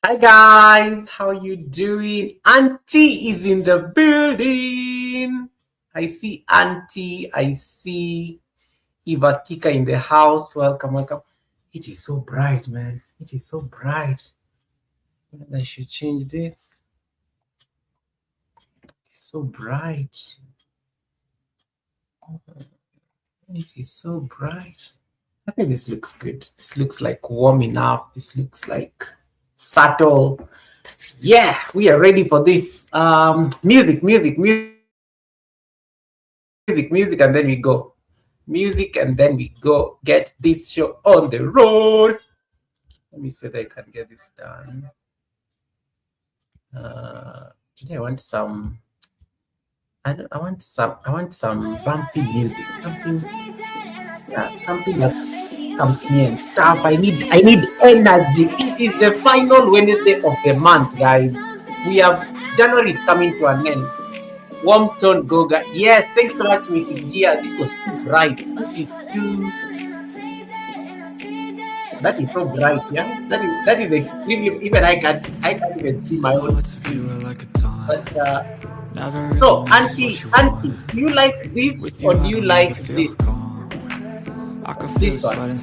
Hi guys, how you doing? Auntie is in the building. I see Auntie. I see Eva Kika in the house. Welcome, welcome. It is so bright, man. It is so bright. I should change this. It's so bright. It is so bright. I think this looks good. This looks like warm enough. This looks like subtle. Yeah, we are ready for this. Music, and then we go. Music, and then we go get this show on the road. Let me see if I can get this done. Today I want some. I want some bumpy music. Something that comes me and stuff. I need energy. It is the final Wednesday of the month, guys. We have January is coming to an end. Warm tone Goga. Yes, thanks so much, Mrs. Gia. This was too bright. This is too. That is so bright, yeah. That is extremely. Even I can't even see my own screen. But so, Auntie, do you like this or do you like this? This one.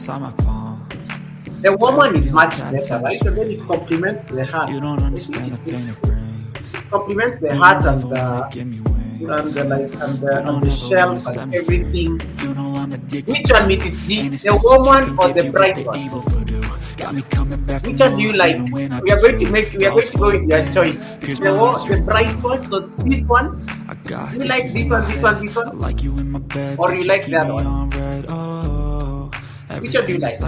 The woman is much better, right? So then it complements the heart. It complements the heart and the shelf and everything. Which one, Mrs. G? The woman or the bright one? Which one do you like? We are going to go with your choice. The bright one. So this one. You like this one, or you like that one? Which one do you like?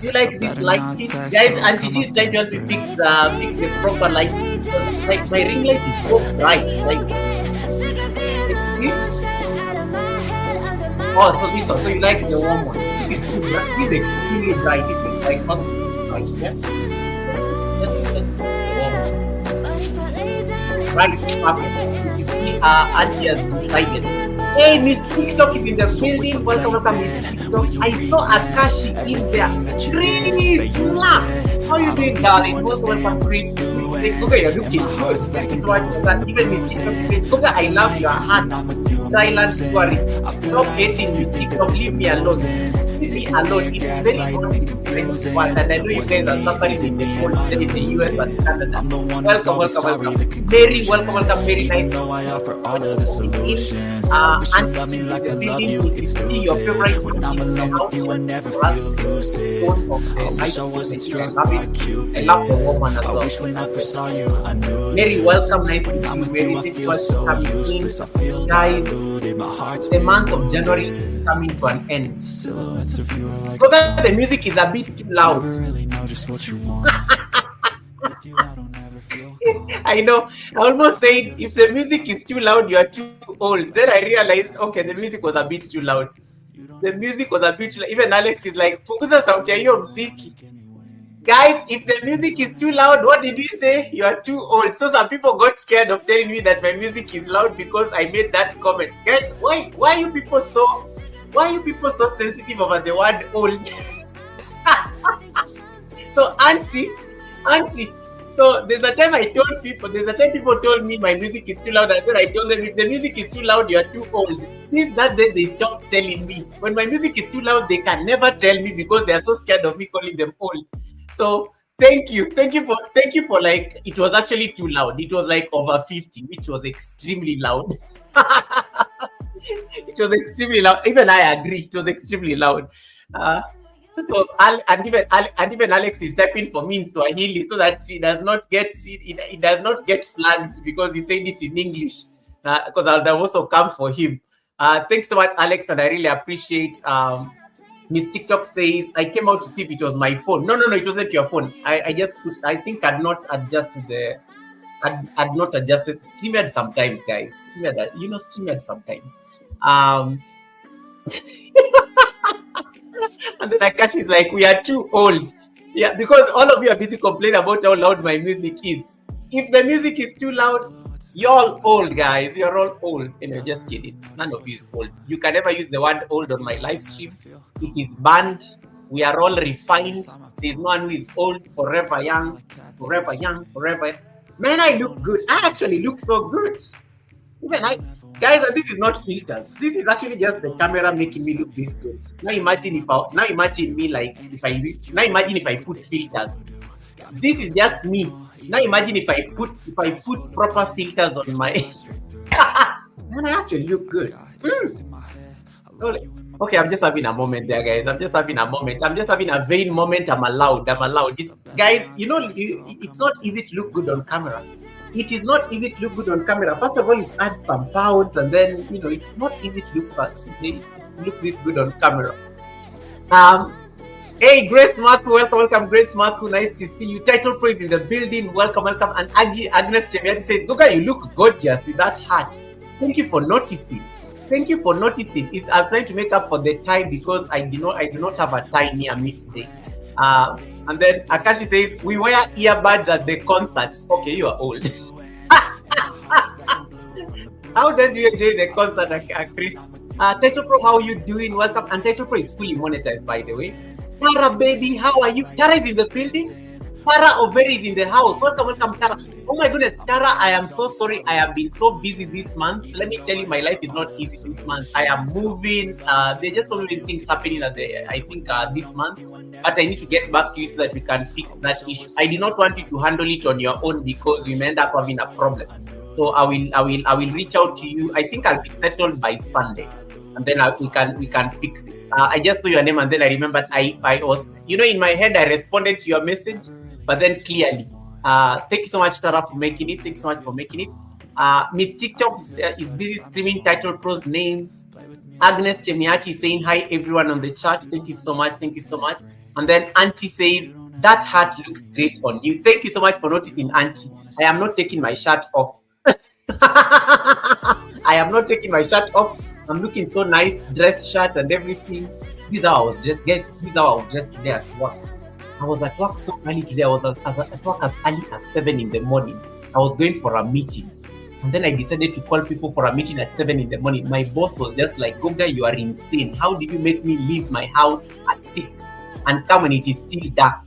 You like this lighting? Guys, Auntie is trying to help me pick the proper lighting. Like my ring light is so bright. Like this. Oh, so this one. So you like the warm one. This is extremely bright. It is like hospital bright. Yeah? Right, perfect. This is Auntie has decided. Hey, Miss TikTok is in the building. Welcome, Miss TikTok. I saw Akashi in there. Chris, how you doing, darling? Welcome, Chris. Goga, you're looking good. Thank you so much for that. Even Miss TikTok said, Goga, I love your hat. Thailand tourist. Stop hating Miss TikTok. Leave me alone. Leave me alone. It's very important to friends. And I know you guys are suffering in the cold in the US and Canada. Welcome. Very welcome. Very nice. And the building is your favorite thing in the house. I love the woman as well. Very welcome, nice to see you. Very thanks for coming in. Guys, the month of January is coming to an end. So that the music is a bit too loud. I know. I almost said if the music is too loud, you are too old. Then I realized, okay, the music was a bit too loud. The music was a bit too loud. Even Alex is like, punguza sauti ya hiyo mziki. Guys, if the music is too loud, what did we say? You are too old. So some people got scared of telling me that my music is loud because I made that comment. Guys, why are you people so sensitive over the word old? So Auntie. So there's a time people told me my music is too loud, and then I told them if the music is too loud, you are too old. Since that day, they stopped telling me. When my music is too loud, they can never tell me because they are so scared of me calling them old. So thank you for like, it was actually too loud. It was like over 50, which was extremely loud. It was extremely loud. Even I agree, it was extremely loud. So and even Alex is typing for me in Swahili so that it does not get flagged because he said it in English. Because I'll also come for him. Thanks so much, Alex, and I really appreciate. Miss TikTok says I came out to see if it was my phone. No, it wasn't your phone. I just put. I think I'd not adjusted StreamYard sometimes, guys. StreamYard sometimes. And then Akash is like, we are too old. Yeah, because all of you are busy complaining about how loud my music is. If the music is too loud, you're all old, guys. You're all old. Just kidding. None of you is old. You can never use the word old on my live stream. It is banned. We are all refined. There's no one who is old, forever young, forever young, forever. Man, I look good. I actually look so good. Even I, guys, and this is not filters. This is actually just the camera making me look this good. Now imagine me like now imagine if I put filters. This is just me. Now imagine if I put proper filters on my and I actually look good. Okay, I'm just having a moment there, guys. I'm just having a moment. I'm just having a vain moment. I'm allowed. It's, guys, it's not easy to look good on camera. It is not easy to look good on camera. First of all, it adds some pounds, and then it's not easy to look this good on camera. Hey, Grace Marku, welcome, Grace Marku. Nice to see you. Title Pro is in the building. Welcome. And Agnes Chemiati says, Goga, you look gorgeous with that hat. Thank you for noticing. I'm trying to make up for the tie because I do not have a tie near me today. And then Akashi says, we wear earbuds at the concerts. Okay, you are old. How did you enjoy the concert, Chris? Title Pro, how are you doing? Welcome. And Title Pro is fully monetized, by the way. Tara, baby, how are you? Tara is in the building. Tara Overi is in the house. Welcome, Tara. Oh my goodness, Tara, I am so sorry. I have been so busy this month. Let me tell you, my life is not easy this month. I am moving. There's just so many things happening this month. But I need to get back to you so that we can fix that issue. I did not want you to handle it on your own because we may end up having a problem. So I will reach out to you. I think I'll be settled by Sunday, and then we can fix it. I just saw your name and then I remembered I was, in my head I responded to your message, but then clearly. Thank you so much, Tara, for making it. Thanks so much for making it. Miss TikTok is busy streaming Title Pro's name. Agnes Chemiati is saying hi everyone on the chat. Thank you so much. And then Auntie says that hat looks great on you. Thank you so much for noticing, Auntie. I am not taking my shirt off. I'm looking so nice, dress shirt and everything. This is how I was dressed, guys. This is how I was dressed today at work. I was at work so early today. I was at work as early as 7 in the morning. I was going for a meeting. And then I decided to call people for a meeting at 7 in the morning. My boss was just like, Goga, you are insane. How did you make me leave my house at 6 and come when it is still dark?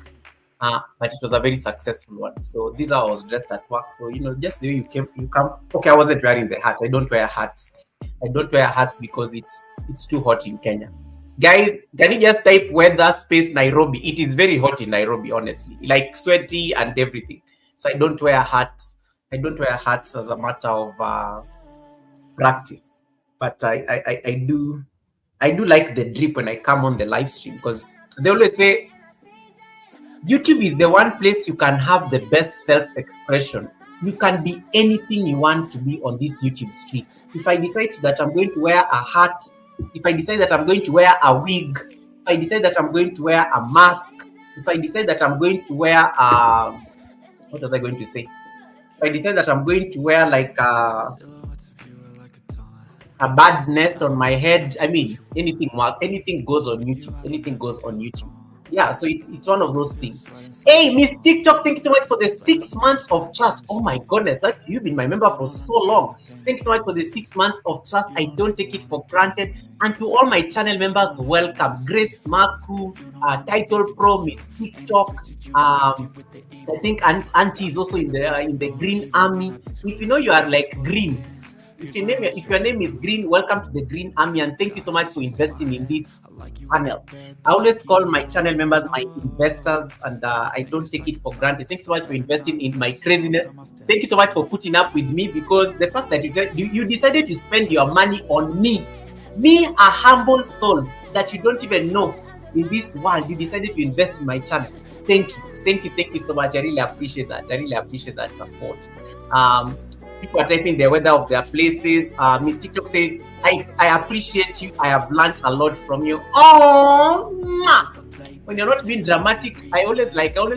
But it was a very successful one. So this is how I was dressed at work. So, just the way you come. Okay, I wasn't wearing the hat. I don't wear hats because it's too hot in Kenya. Guys, can you just type weather space Nairobi? It is very hot in Nairobi, honestly. Like sweaty and everything. So I don't wear hats. As a matter of practice. But I do like the drip when I come on the live stream, because they always say YouTube is the one place you can have the best self-expression. You can be anything you want to be on this YouTube street. If I decide that I'm going to wear a hat, if I decide that I'm going to wear a wig, if I decide that I'm going to wear a mask, if I decide that I'm going to wear what was I going to say? If I decide that I'm going to wear like a bird's nest on my head, I mean, anything goes on YouTube. Yeah, so it's one of those things. Hey, Miss TikTok, thank you so much for the 6 months of trust. Oh my goodness, you've been my member for so long. Thanks so much for the 6 months of trust. I don't take it for granted. And to all my channel members, welcome. Grace Marku, Title Pro, Miss TikTok. I think Auntie is also in the Green Army. If you know you are like green, if your name is Green, welcome to the Green Army, and thank you so much for investing in this channel. I always call my channel members my investors, and I don't take it for granted. Thanks so much for investing in my craziness. Thank you so much for putting up with me, because the fact that you decided to spend your money on me, a humble soul that you don't even know in this world, you decided to invest in my channel. Thank you so much. I really appreciate that support. People are typing the weather of their places. Miss TikTok says, I appreciate you. I have learned a lot from you. Oh, when you're not being dramatic, I always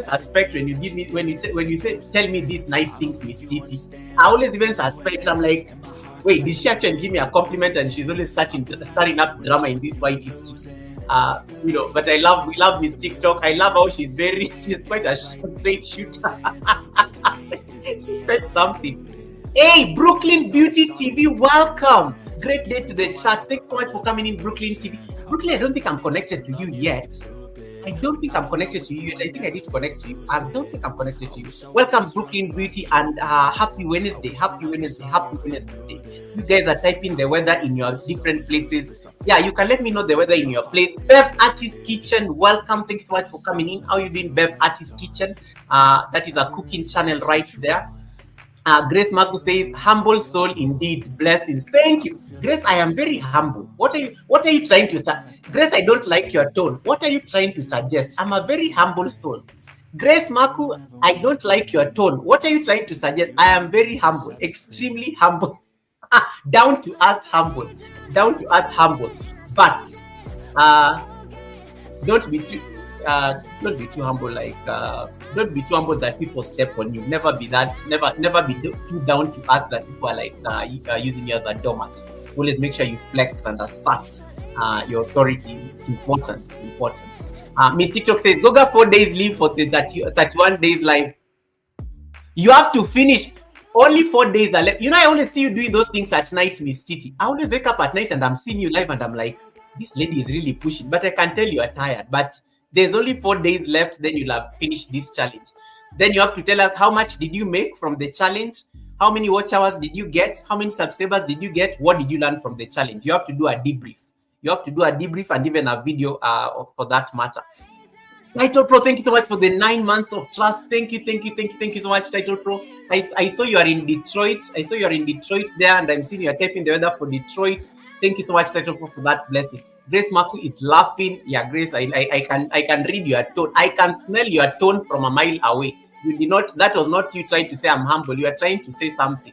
suspect when you tell me these nice things, Miss Titi. I always even suspect. I'm like, wait, did she actually give me a compliment? And she's always starting up drama in this white streets. But we love Miss TikTok. I love how she's quite a straight shooter. She said something. Hey, Brooklyn Beauty TV, welcome. Great day to the chat. Thanks so much for coming in, Brooklyn TV. Brooklyn, I don't think I'm connected to you yet. I don't think I'm connected to you yet. I think I need to connect to you. I don't think I'm connected to you. Welcome, Brooklyn Beauty, and happy Wednesday. Happy Wednesday. Happy Wednesday. You guys are typing the weather in your different places. Yeah, you can let me know the weather in your place. Bev Artist Kitchen, welcome. Thank you so much for coming in. How you doing, Bev Artist Kitchen? That is a cooking channel right there. Grace Marco says, humble soul indeed, blessings. Thank you. Grace, I am very humble. What are you trying to say? Grace, I don't like your tone. What are you trying to suggest? I'm a very humble soul. Grace Marco, I don't like your tone. What are you trying to suggest? I am very humble, extremely humble. Down to earth humble. Down to earth humble. But don't be too humble, like don't be too humble that people step on you. Never be that. Never be too down to earth that people are like using you as a doormat. Always make sure you flex and assert your authority. It's important. It's important. Miss TikTok says, Goga 4 days leave for 31 days live. You have to finish. Only 4 days are left. You know, I always see you doing those things at night, Miss Titi. I always wake up at night and I'm seeing you live and I'm like, this lady is really pushing. But I can tell you are tired. But there's only 4 days left, then you'll have finished this challenge. Then you have to tell us how much did you make from the challenge? How many watch hours did you get? How many subscribers did you get? What did you learn from the challenge? You have to do a debrief. You have to do a debrief and even a video for that matter. Title Pro, thank you so much for the 9 months of trust. Thank you so much, Title Pro. I saw you are in Detroit. I saw you are in Detroit there, and I'm seeing you are typing the weather for Detroit. Thank you so much, Title Pro, for that blessing. Grace Marco is laughing. Yeah, Grace, I can read your tone. I can smell your tone from a mile away. You did not. That was not you trying to say I'm humble. You are trying to say something.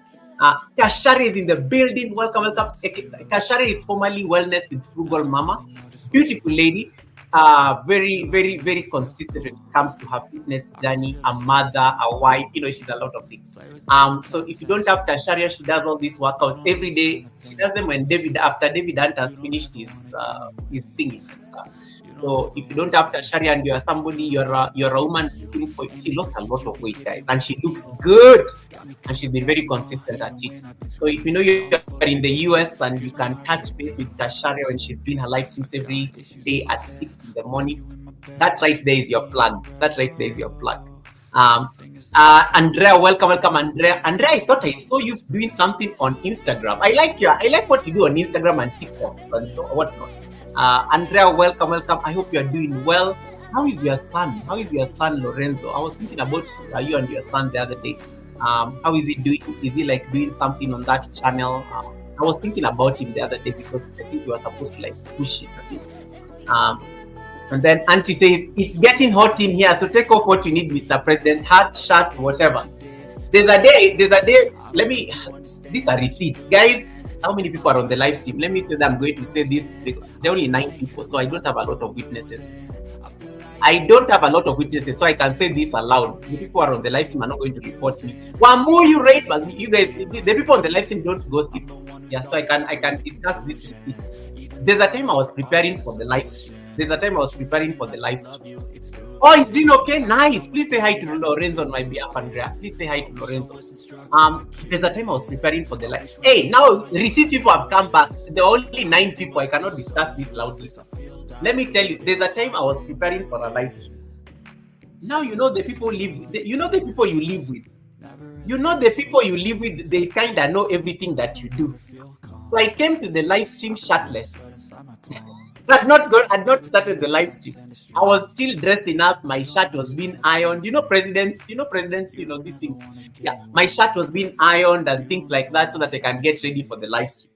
Kashari is in the building. Welcome. Kashari is formerly Wellness with Frugal Mama. Beautiful lady. Very consistent when it comes to her fitness journey, a mother, a wife, she's a lot of things. So if you don't have Tasharia, she does all these workouts every day. She does them when after David Hunt has finished his singing and stuff. So if you don't have Tasharia and you're somebody, you're a woman looking for, she lost a lot of weight, guys, and she looks good, and she's been very consistent at it. So if you know you're in the US and you can touch base with Tasharia when she's doing her live streams every day at 6 in the morning, that right there is your plug. Andrea, welcome, Andrea. Andrea, I thought I saw you doing something on Instagram. I like what you do on Instagram and TikTok and whatnot. Andrea, welcome. I hope you are doing well. How is your son? Lorenzo? I was thinking about you and your son the other day. How is he doing? Is he like doing something on that channel? I was thinking about him the other day because I think you were supposed to like push it a bit. And then Auntie says, it's getting hot in here, so take off what you need, Mr. President. Hat, shirt, whatever. There's a day, these are receipts. Guys, how many people are on the live stream? Let me say that I'm going to say this. There are only 9 people, so I don't have a lot of witnesses. So I can say this aloud. The people who are on the live stream are not going to report me. Wamu, you right, but you guys, the people on the live stream don't gossip. Yeah, so I can discuss this. There's a time I was preparing for the live stream. Oh, he's doing okay. Nice. Please say hi to Lorenzo on my behalf, Andrea. Please say hi to Lorenzo. There's a time I was preparing for the live. Hey, now receipt people have come back. There are only 9 people. I cannot discuss this loudly. Let me tell you, there's a time I was preparing for a live stream. Now the people the people you live with. The people you live with, they kind of know everything that you do. So I came to the live stream shirtless. I'd not started the live stream. I was still dressing up. My shirt was being ironed. Presidents, these things. Yeah, my shirt was being ironed and things like that so that I can get ready for the live stream.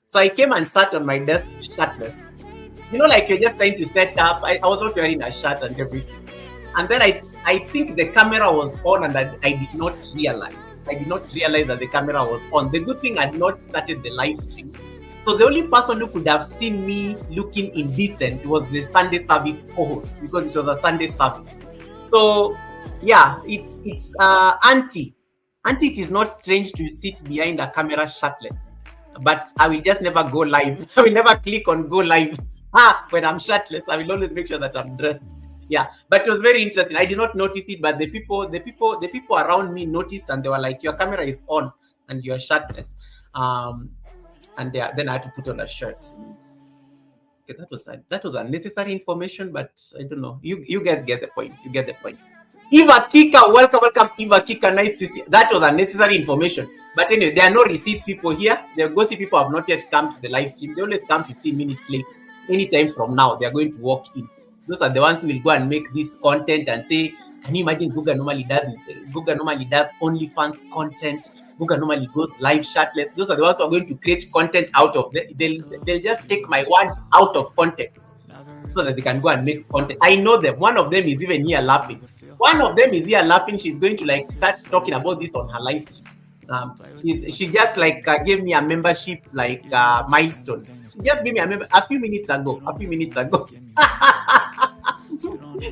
So I came and sat on my desk shirtless. Like you're just trying to set up. I was not wearing a shirt and everything. And then I think the camera was on and I did not realize. That the camera was on. The good thing I had not started the live stream. So the only person who could have seen me looking indecent was the Sunday service co-host, because it was a Sunday service. So yeah, it's Auntie. Auntie, it is not strange to sit behind a camera shirtless, but I will just never go live. I will never click on go live when I'm shirtless. I will always make sure that I'm dressed. Yeah, but it was very interesting. I did not notice it, but the people around me noticed, and they were like, "Your camera is on and you're shirtless." And then I had to put on a shirt. Okay, that was unnecessary information, but I don't know. You guys get the point. You get the point. Eva Kika, welcome, Eva Kika. Nice to see. That was unnecessary information. But anyway, there are no receipts people here. The gossip people have not yet come to the live stream. They always come 15 minutes late. Anytime from now, they are going to walk in. Those are the ones who will go and make this content and say, can you imagine Google normally does this? Google normally does OnlyFans content. Google normally goes live shirtless. Those are the ones who are going to create content out of it. They'll just take my words out of context so that they can go and make content. I know them. One of them is even here laughing. One of them is here laughing. She's going to like start talking about this on her live stream. She just like gave me a membership like milestone. She just gave me a member a few minutes ago.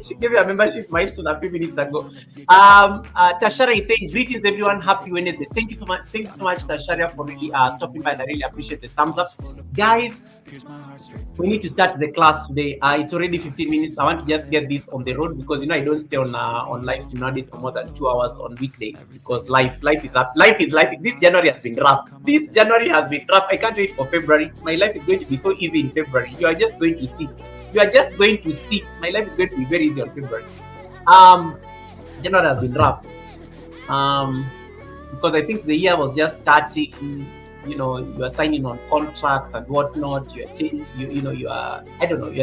She gave me a membership milestone a few minutes ago. Tashara is saying, greetings everyone, happy Wednesday. Thank you so much, Tashara, for really stopping by. I really appreciate the thumbs up. Guys, we need to start the class today. It's already 15 minutes. I want to just get this on the road because I don't stay on live stream nowadays for more than 2 hours on weekdays because life is up. Life is life. This January has been rough. I can't wait for February. My life is going to be so easy in February. You are just going to see. My life is going to be very easy on February. January has been rough. Because I think the year was just starting. You are signing on contracts and whatnot. You are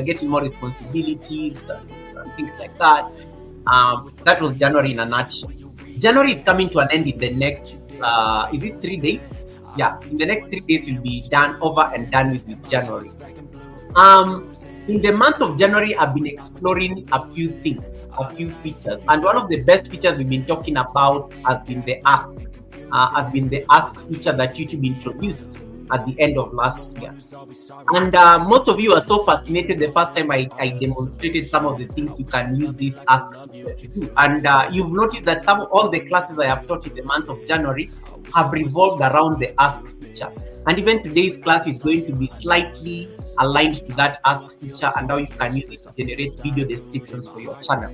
getting more responsibilities and things like that. That was January in a nutshell. January is coming to an end in the next, is it 3 days? Yeah, in the next 3 days we'll be over and done with January. In the month of January, I've been exploring a few things, a few features, and one of the best features we've been talking about has been the Ask. Feature that YouTube introduced at the end of last year. And most of you are so fascinated the first time I demonstrated some of the things you can use this Ask feature to do. And you've noticed that all the classes I have taught in the month of January have revolved around the Ask feature. And even today's class is going to be slightly aligned to that Ask feature and how you can use it to generate video descriptions for your channel.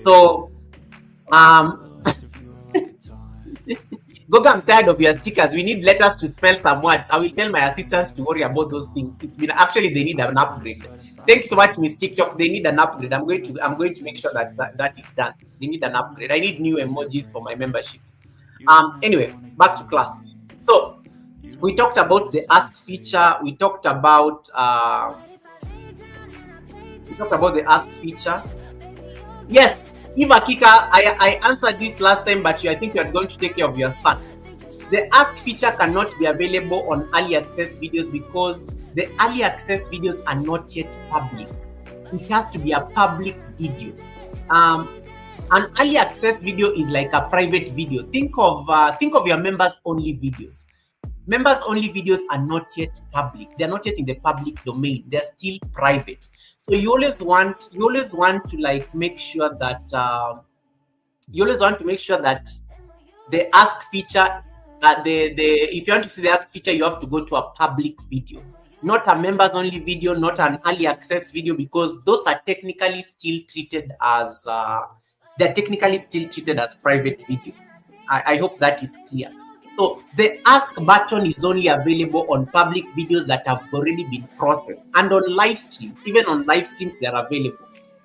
So, Goga, I'm tired of your stickers. We need letters to spell some words. I will tell my assistants to worry about those things. They need an upgrade. Thank you so much, Miss TikTok. They need an upgrade. I'm going to make sure that is done. They need an upgrade. I need new emojis for my memberships. Anyway, back to class. So we talked about the Ask feature. We talked about the Ask feature. Yes. Eva Kika, I answered this last time, but I think you are going to take care of your son. The Ask feature cannot be available on early access videos because the early access videos are not yet public. It has to be a public video. An early access video is like a private video. Think of your members only videos. Members only videos are not yet public. They're not yet in the public domain. They're still private. So you always want to like make sure that the Ask feature, if you want to see the Ask feature, you have to go to a public video, not a members only video, not an early access video, because those are technically still treated as private videos. I hope that is clear. So the Ask button is only available on public videos that have already been processed, and on live streams. Even on live streams, they are available.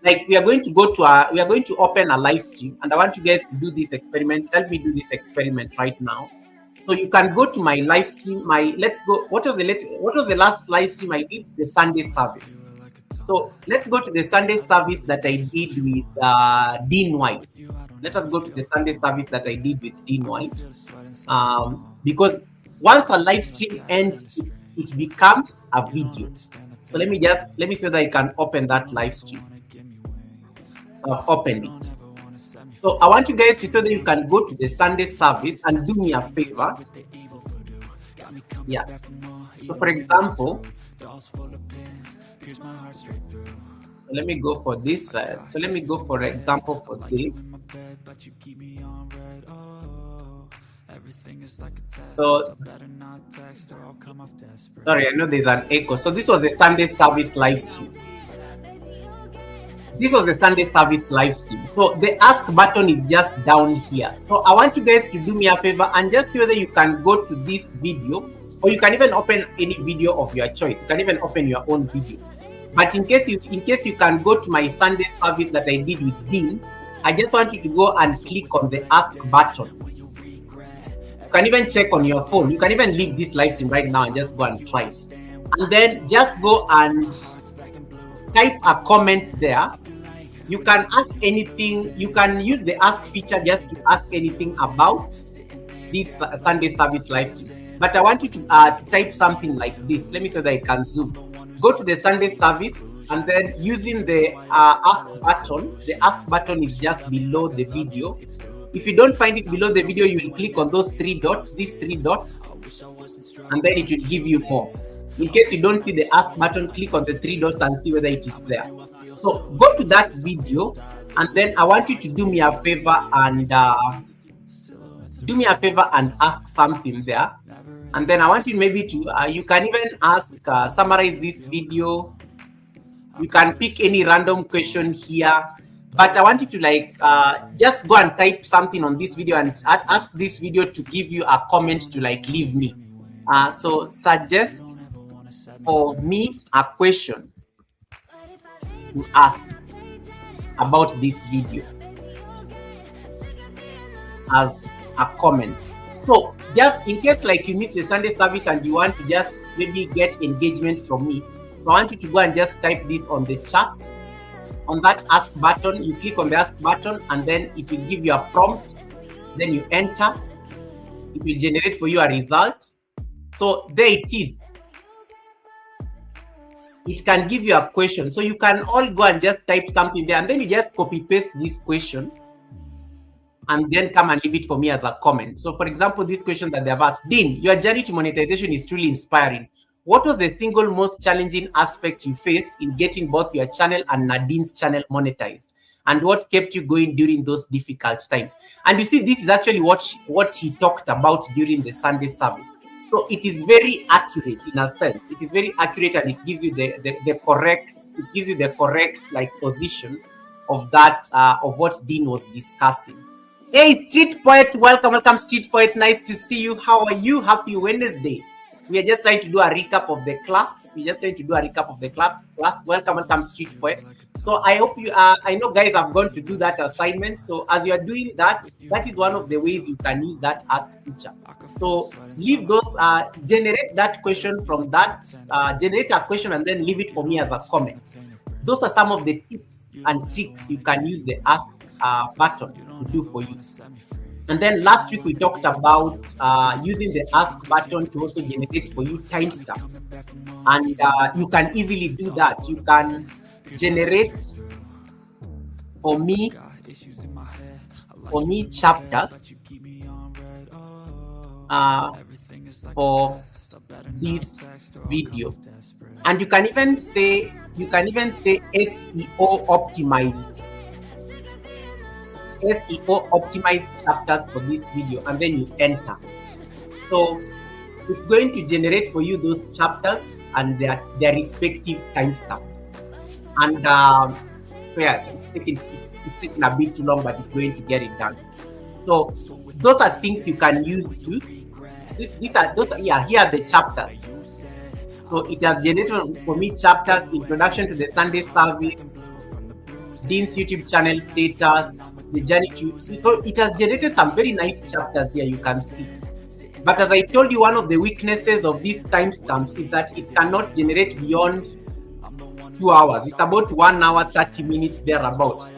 Like we are going to open a live stream, and I want you guys to do this experiment. Help me do this experiment right now. So you can go to my live stream. What was the last live stream I did? The Sunday service. So let's go to the Sunday service that I did with Dean White. Let us go to the Sunday service that I did with Dean White. Because once a live stream ends, it becomes a video. So let me see that I can open that live stream. So I've opened it. So I want you guys to see that you can go to the Sunday service and do me a favor. Yeah. So for example, let me go for this. So let me go for example for this. So sorry, I know there's an echo. So this was the Sunday service live stream. So the Ask button is just down here. So I want you guys to do me a favor and just see whether you can go to this video, or you can even open any video of your choice. You can even open your own video. But in case you can go to my Sunday service that I did with Dean, I just want you to go and click on the ask button. You can even check on your phone. You can even leave this live stream right now and just go and try it. And then just go and type a comment there. You can ask anything. You can use the ask feature just to ask anything about this Sunday service live stream. But I want you to type something like this. Let me see that I can zoom. Go to the Sunday service and then using the ask button. The ask button is just below the video. If you don't find it below the video, you will click on those three dots, these three dots, and then it will give you more. In case you don't see the ask button, click on the three dots and see whether it is there. So go to that video, and then I want you to do me a favor and ask something there. And then I want you maybe to you can even ask summarize this video. You can pick any random question here, but I want you to like just go and type something on this video and ask this video to give you a comment to like leave me. So suggest for me a question to ask about this video as a comment. So just in case like you miss the Sunday service and you want to just maybe get engagement from me, so I want you to go and just type this on the chat. On that ask button, you click on the ask button and then it will give you a prompt. Then you enter. It will generate for you a result. So there it is. It can give you a question. So you can all go and just type something there and then you just copy paste this question and then come and leave it for me as a comment. So for example, this question that they have asked, Dean, your journey to monetization is truly inspiring. What was the single most challenging aspect you faced in getting both your channel and Nadine's channel monetized? And what kept you going during those difficult times? And you see, this is actually what he talked about during the Sunday service. So it is very accurate in a sense. It is very accurate and it gives you the correct like position of that of what Dean was discussing. Hey, Street Poet, welcome, Street Poet. Nice to see you. How are you? Happy Wednesday. We are just trying to do a recap of the class. Welcome, Street Poet. So I hope you are. I know guys have gone to do that assignment. So as you are doing that, that is one of the ways you can use that ask feature. So leave those, generate that question from that, generate a question and then leave it for me as a comment. Those are some of the tips and tricks you can use the ask button to do for you. And then last week we talked about using the ask button to also generate for you timestamps. And you can easily do that. You can generate for me chapters for this video. And you can even say SEO optimized chapters for this video, and then you enter. So it's going to generate for you those chapters and their respective timestamps. And yes, it's taking a bit too long, but it's going to get it done. So those are things you can use to. Here are the chapters. So it has generated for me chapters: introduction to the Sunday service, Dean's YouTube channel status, the journey to. So it has generated some very nice chapters here, you can see. But as I told you, one of the weaknesses of these timestamps is that it cannot generate beyond 2 hours. It's about 1 hour 30 minutes thereabout.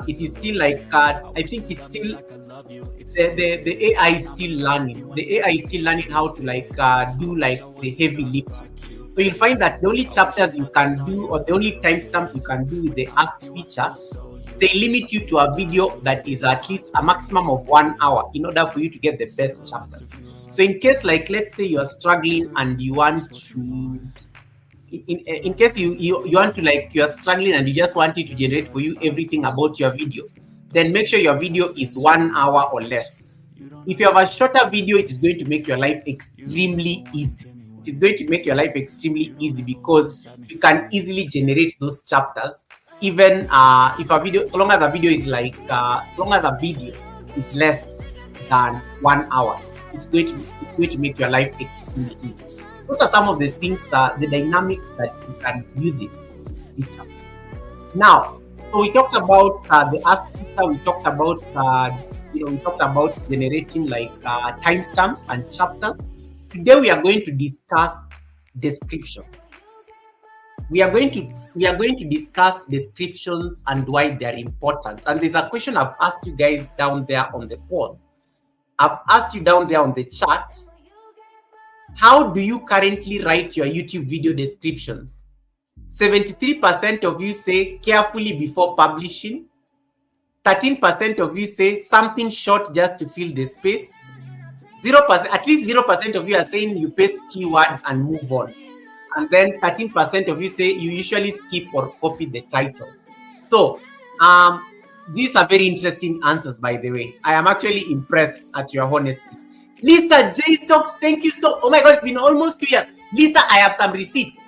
It is still like I think it's still the AI is still learning. The AI is still learning how to like do like the heavy lifting. So you'll find that the only chapters you can do, or the only timestamps you can do with the ask feature, they limit you to a video that is at least a maximum of 1 hour in order for you to get the best chapters. So in case, like, let's say you're struggling and you want to, in case you want to, like, you're struggling and you just want it to generate for you everything about your video, then make sure your video is 1 hour or less. If you have a shorter video, it is going to make your life extremely easy. It is going to make your life extremely easy because you can easily generate those chapters. Even if a video, so long as a video is like, so long as a video is less than 1 hour, it's going to make your life extremely easy. Those are some of the things, the dynamics that you can use it. feature. Now, so we talked about the ask feature. We talked about we talked about generating like timestamps and chapters. Today we are going to discuss description. We are going to discuss descriptions and why they are important. And there's a question I've asked you guys down there on the poll. I've asked you down there on the chat. How do you currently write your YouTube video descriptions? 73% of you say carefully before publishing. 13% of you say something short just to fill the space. 0%, at least 0% of you are saying you paste keywords and move on. And then 13% of you say you usually skip or copy the title. So these are very interesting answers, by the way. I am actually impressed at your honesty. Lisa J Stocks, thank you so. Oh my God, it's been almost 2 years. Lisa, I have some receipts.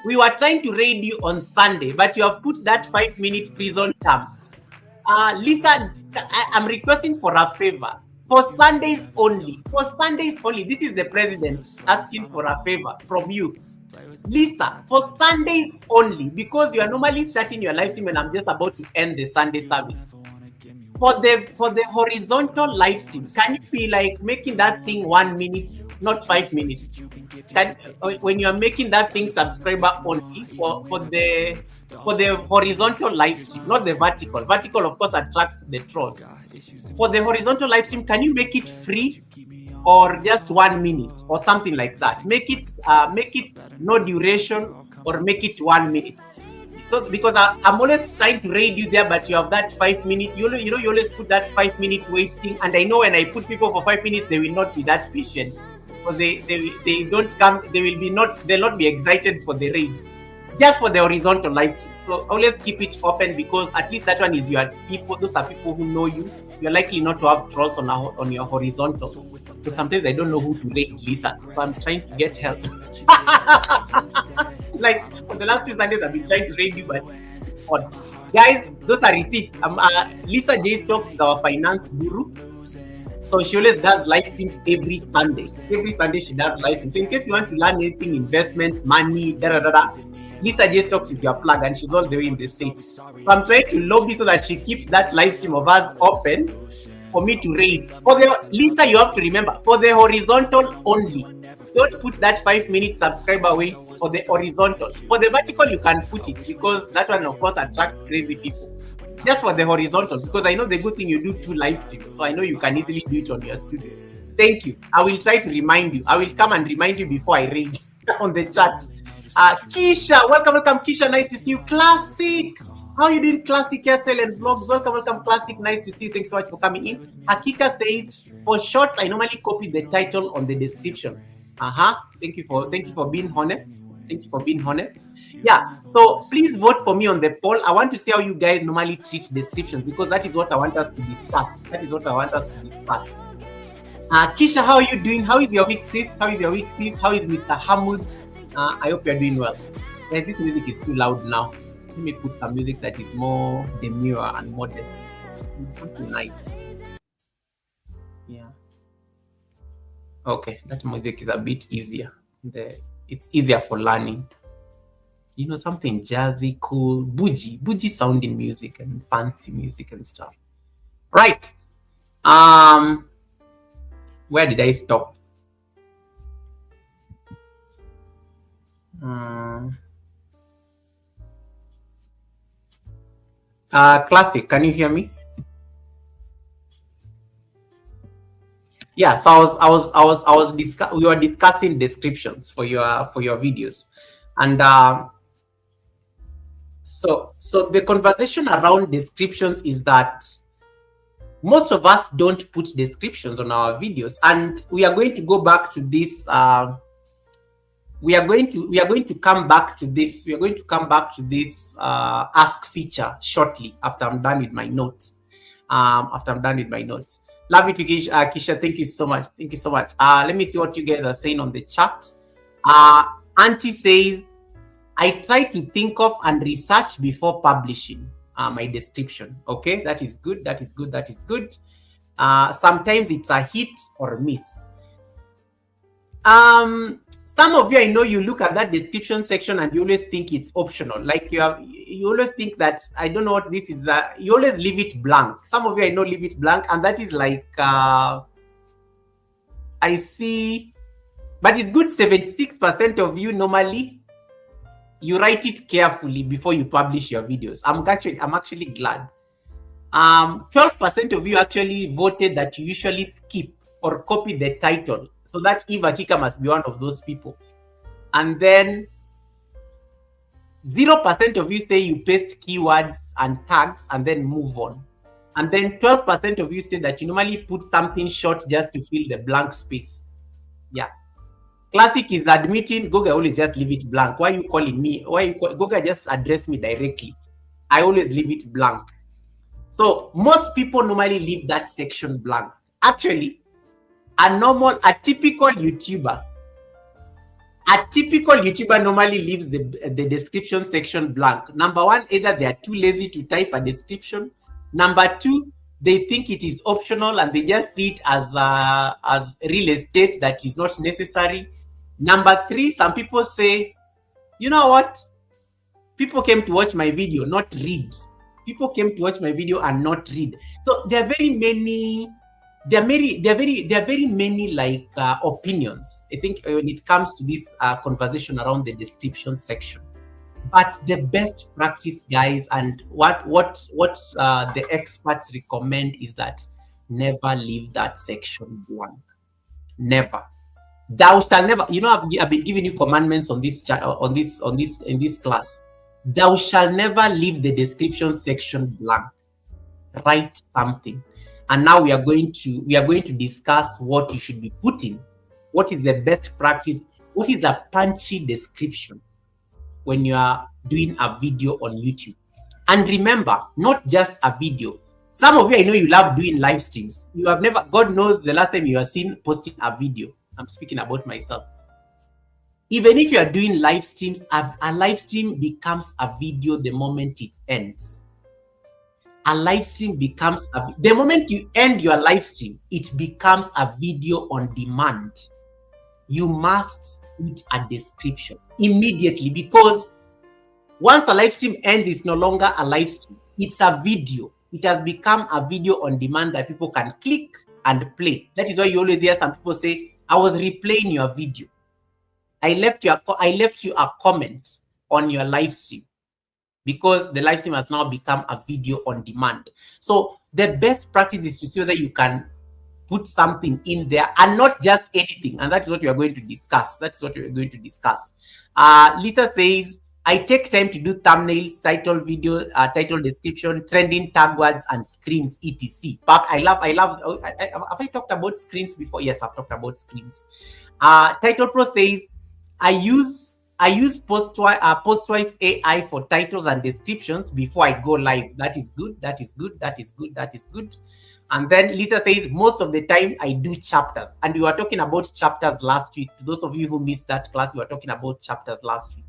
We were trying to raid you on Sunday, but you have put that 5-minute prison term. Lisa, I'm requesting for a favor. For Sundays only. For Sundays only. This is the president asking for a favor from you. Lisa, for Sundays only, because you are normally starting your live stream and I'm just about to end the Sunday service. For the horizontal live stream, can you be like making that thing 1 minute, not 5 minutes? When you are making that thing subscriber only for the horizontal live stream, not the vertical. Vertical, of course, attracts the trolls. For the horizontal live stream, can you make it free or just 1 minute or something like that? Make it no duration or make it 1 minute. So because I'm always trying to raid you there, but you have that 5 minute. You always put that 5 minute waiting, and I know when I put people for 5 minutes, they will not be that patient because they don't come. They'll not be excited for the raid. Just for the horizontal live stream. So always keep it open because at least that one is your people. Those are people who know you. You're likely not to have trolls on your horizontal. So sometimes I don't know who to rate, Lisa. So I'm trying to get help. Like for the last 2 Sundays, I've been trying to rate you, but it's odd. Guys, those are receipts. Lisa J Stocks is our finance guru. So she always does live streams every Sunday. Every Sunday she does live streams. So in case you want to learn anything, investments, money, Lisa J Stocks is your plug, and she's all the way in the States. So I'm trying to lobby so that she keeps that live stream of us open for me to raid. Lisa, you have to remember, for the horizontal only. Don't put that 5 minute subscriber wait for the horizontal. For the vertical, you can put it because that one, of course, attracts crazy people. Just for the horizontal, because I know the good thing you do 2 live streams, so I know you can easily do it on your studio. Thank you. I will try to remind you. I will come and remind you before I raid on the chat. Keisha, welcome, Keisha. Nice to see you. Classic. How you doing, Classic Hairstyle and Vlogs? Welcome, Classic. Nice to see you. Thanks so much for coming in. Hakika says, for shorts, I normally copy the title on the description. Thank you for being honest. Thank you for being honest. Yeah. So please vote for me on the poll. I want to see how you guys normally treat descriptions because that is what I want us to discuss. Keisha, how are you doing? How is your week, sis? How is Mr. Hamud? I hope you're doing well. Guys, this music is too loud now. Let me put some music that is more demure and modest. Something nice. Yeah. Okay, that music is a bit easier. It's easier for learning. Something jazzy, cool, bougie sounding music and fancy music and stuff. Right. Where did I stop? Classic, can you hear me? Yeah, so we were discussing descriptions for your videos, and so the conversation around descriptions is that most of us don't put descriptions on our videos, and we are going to go back to this. We are going to come back to this. We are going to come back to this ask feature shortly after I'm done with my notes. Love it, Kisha. Thank you so much. Let me see what you guys are saying on the chat. Auntie says, I try to think of and research before publishing my description. Okay, that is good. Sometimes it's a hit or a miss. Some of you, I know, you look at that description section and you always think it's optional. Like you always think that, I don't know what this is. You always leave it blank. Some of you, I know, leave it blank, and that is like I see, but it's good. 76% of you normally you write it carefully before you publish your videos. I'm actually glad. 12% of you actually voted that you usually skip or copy the title. So that Eva Kika must be one of those people. And then 0% of you say you paste keywords and tags and then move on. And then 12% of you say that you normally put something short just to fill the blank space. Yeah. Classic is admitting, Goga always just leave it blank. Why are you calling me? Goga just address me directly? I always leave it blank. So most people normally leave that section blank. Actually, a typical YouTuber normally leaves the description section blank. Number one, either they are too lazy to type a description. Number two, they think it is optional and they just see it as real estate that is not necessary. Number three, some people say, you know what? People came to watch my video, not read. People came to watch my video and not read. So there are very many. There are very many like opinions, I think, when it comes to this conversation around the description section. But the best practice, guys, and what the experts recommend is that never leave that section blank. Never. Thou shall never. You know, I've been giving you commandments on this in this class. Thou shall never leave the description section blank. Write something. And now we are going to discuss what you should be putting. What is the best practice? What is a punchy description when you are doing a video on YouTube? And remember, not just a video. Some of you, I know you love doing live streams. You have never, God knows the last time you have seen posting a video. I'm speaking about myself. Even if you are doing live streams, a live stream becomes a video the moment it ends. A live stream becomes the moment you end your live stream, it becomes a video on demand. You must put a description immediately, because once a live stream ends, it's no longer a live stream. It's a video. It has become a video on demand that people can click and play. That is why you always hear some people say, I was replaying your video. I left you a comment on your live stream, because the live stream has now become a video on demand. So the best practice is to see whether you can put something in there and not just anything. And that's what we are going to discuss. Lisa says, I take time to do thumbnails, title video, title description, trending tag words, and screens, etc. But have I talked about screens before? Yes, I've talked about screens. Title Pro says, I use Postwise AI for titles and descriptions before I go live. That is good. And then Lisa says, most of the time I do chapters. And we were talking about chapters last week. To those of you who missed that class, we were talking about chapters last week.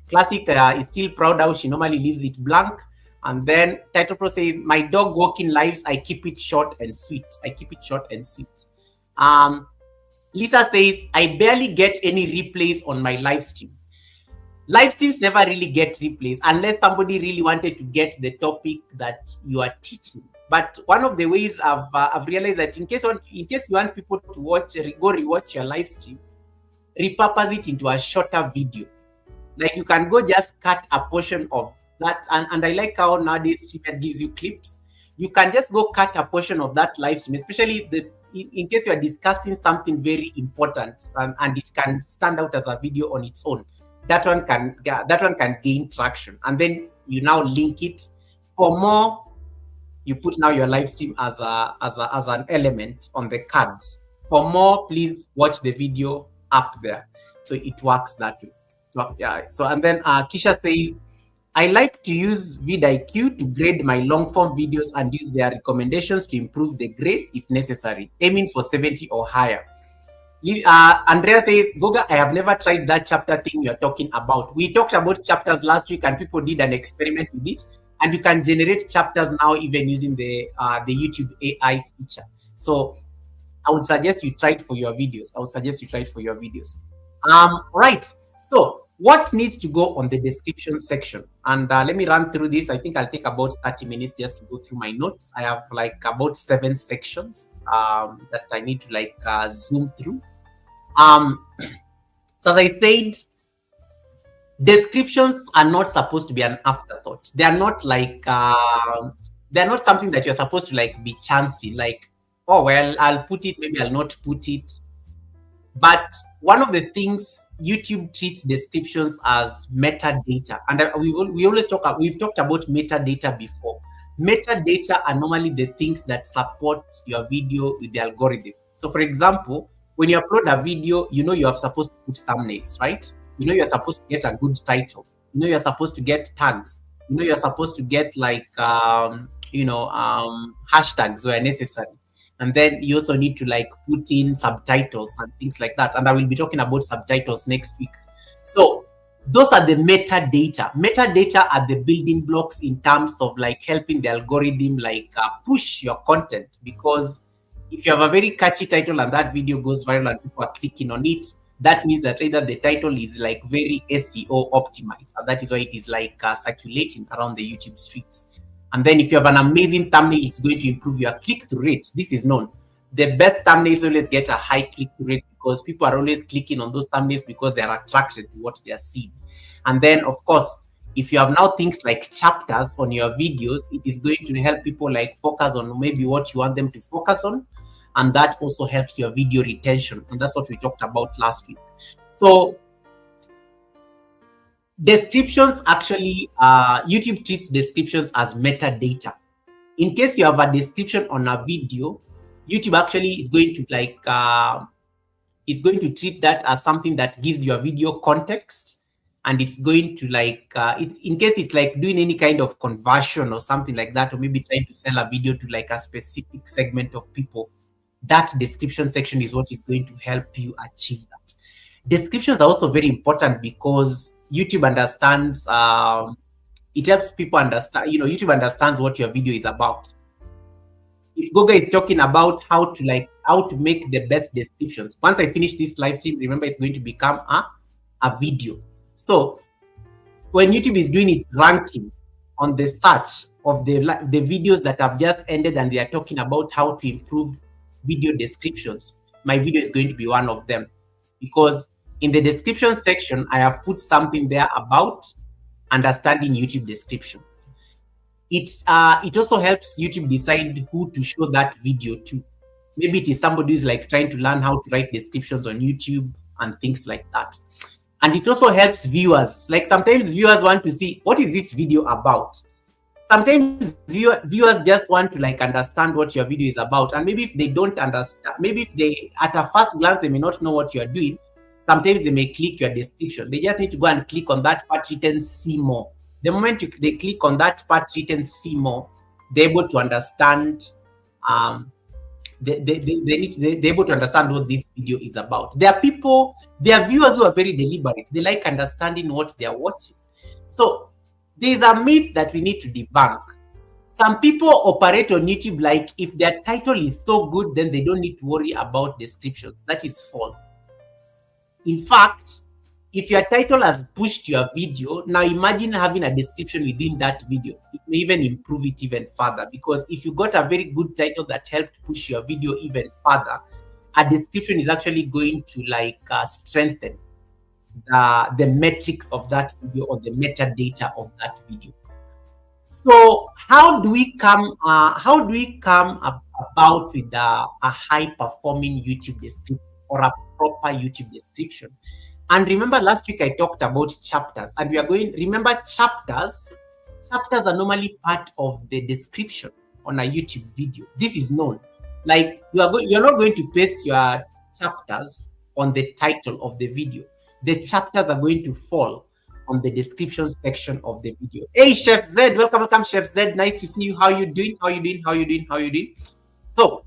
Classic is still proud how she normally leaves it blank. And then Title Pro says, my dog walking lives, I keep it short and sweet. Lisa says, I barely get any replays on my live streams. Live streams never really get replays unless somebody really wanted to get the topic that you are teaching. But one of the ways I've realized that in case you want people to go rewatch your live stream, repurpose it into a shorter video. Like you can go just cut a portion of that. And I like how nowadays Streamer gives you clips. You can just go cut a portion of that live stream, especially in case you are discussing something very important and it can stand out as a video on its own. That one can gain traction, and then you now link it. For more, you put now your live stream as an element on the cards. For more, please watch the video up there. So it works that way. So and then Kisha says, I like to use vidIQ to grade my long form videos and use their recommendations to improve the grade if necessary, aiming for 70 or higher. Andrea says, Goga, I have never tried that chapter thing you're talking about. We talked about chapters last week and people did an experiment with it, and you can generate chapters now even using the YouTube AI feature. So I would suggest you try it for your videos. Right. So what needs to go on the description section? And let me run through this. I think I'll take about 30 minutes just to go through my notes. I have like about 7 sections that I need to like zoom through. So as I said, descriptions are not supposed to be an afterthought. They are not like they're not something that you're supposed to like be chancy, like, oh well, I'll put it, maybe I'll not put it. But one of the things, YouTube treats descriptions as metadata, and we always we've talked about metadata before. Metadata are normally the things that support your video with the algorithm. So, for example, when you upload a video, you know you are supposed to put thumbnails, right? You know you're supposed to get a good title. You know you're supposed to get tags. You know you're supposed to get like hashtags where necessary. And then you also need to like put in subtitles and things like that. And I will be talking about subtitles next week. So those are the metadata. Metadata are the building blocks in terms of like helping the algorithm like push your content. Because if you have a very catchy title and that video goes viral and people are clicking on it, that means that either the title is like very SEO optimized, and that is why it is like circulating around the YouTube streets. And then if you have an amazing thumbnail, it's going to improve your click-through rate. This is known. The best thumbnails always get a high click-through rate because people are always clicking on those thumbnails because they are attracted to what they are seeing. And then, of course, if you have now things like chapters on your videos, it is going to help people like focus on maybe what you want them to focus on. And that also helps your video retention. And that's what we talked about last week. So descriptions actually, YouTube treats descriptions as metadata. In case you have a description on a video, YouTube actually is going to like, is going to treat that as something that gives your video context. And it's going to like, in case it's like doing any kind of conversion or something like that, or maybe trying to sell a video to like a specific segment of people, that description section is what is going to help you achieve that. Descriptions are also very important because YouTube understands, it helps people understand, YouTube understands what your video is about. If Google is talking about how to make the best descriptions, once I finish this live stream, remember it's going to become a video. So when YouTube is doing its ranking on the search of the videos that have just ended and they are talking about how to improve video descriptions, my video is going to be one of them, because in the description section, I have put something there about understanding YouTube descriptions. It also helps YouTube decide who to show that video to. Maybe it is somebody who's like trying to learn how to write descriptions on YouTube and things like that. And it also helps viewers. Like sometimes viewers want to see, what is this video about? Sometimes viewers just want to like understand what your video is about. And maybe if they don't understand, maybe if they, at a first glance, they may not know what you're doing, sometimes they may click your description. They just need to go and click on that part written see more. The moment they click on that part written see more, they're able to understand, they're able to understand what this video is about. There are viewers who are very deliberate. They like understanding what they are watching. So there's a myth that we need to debunk. Some people operate on YouTube like if their title is so good, then they don't need to worry about descriptions. That is false. In fact, if your title has pushed your video, now imagine having a description within that video. It may even improve it even further, because if you got a very good title that helped push your video even further, a description is actually going to like strengthen the metrics of that video or the metadata of that video. So how do we come about with a high performing YouTube description or a proper YouTube description? And remember last week I talked about chapters, and we are going, remember chapters are normally part of the description on a YouTube video. This is known. Like you're not going to paste your chapters on the title of the video. The chapters are going to fall on the description section of the video. Hey, Chef Z, welcome, Chef Z. Nice to see you. How you doing? So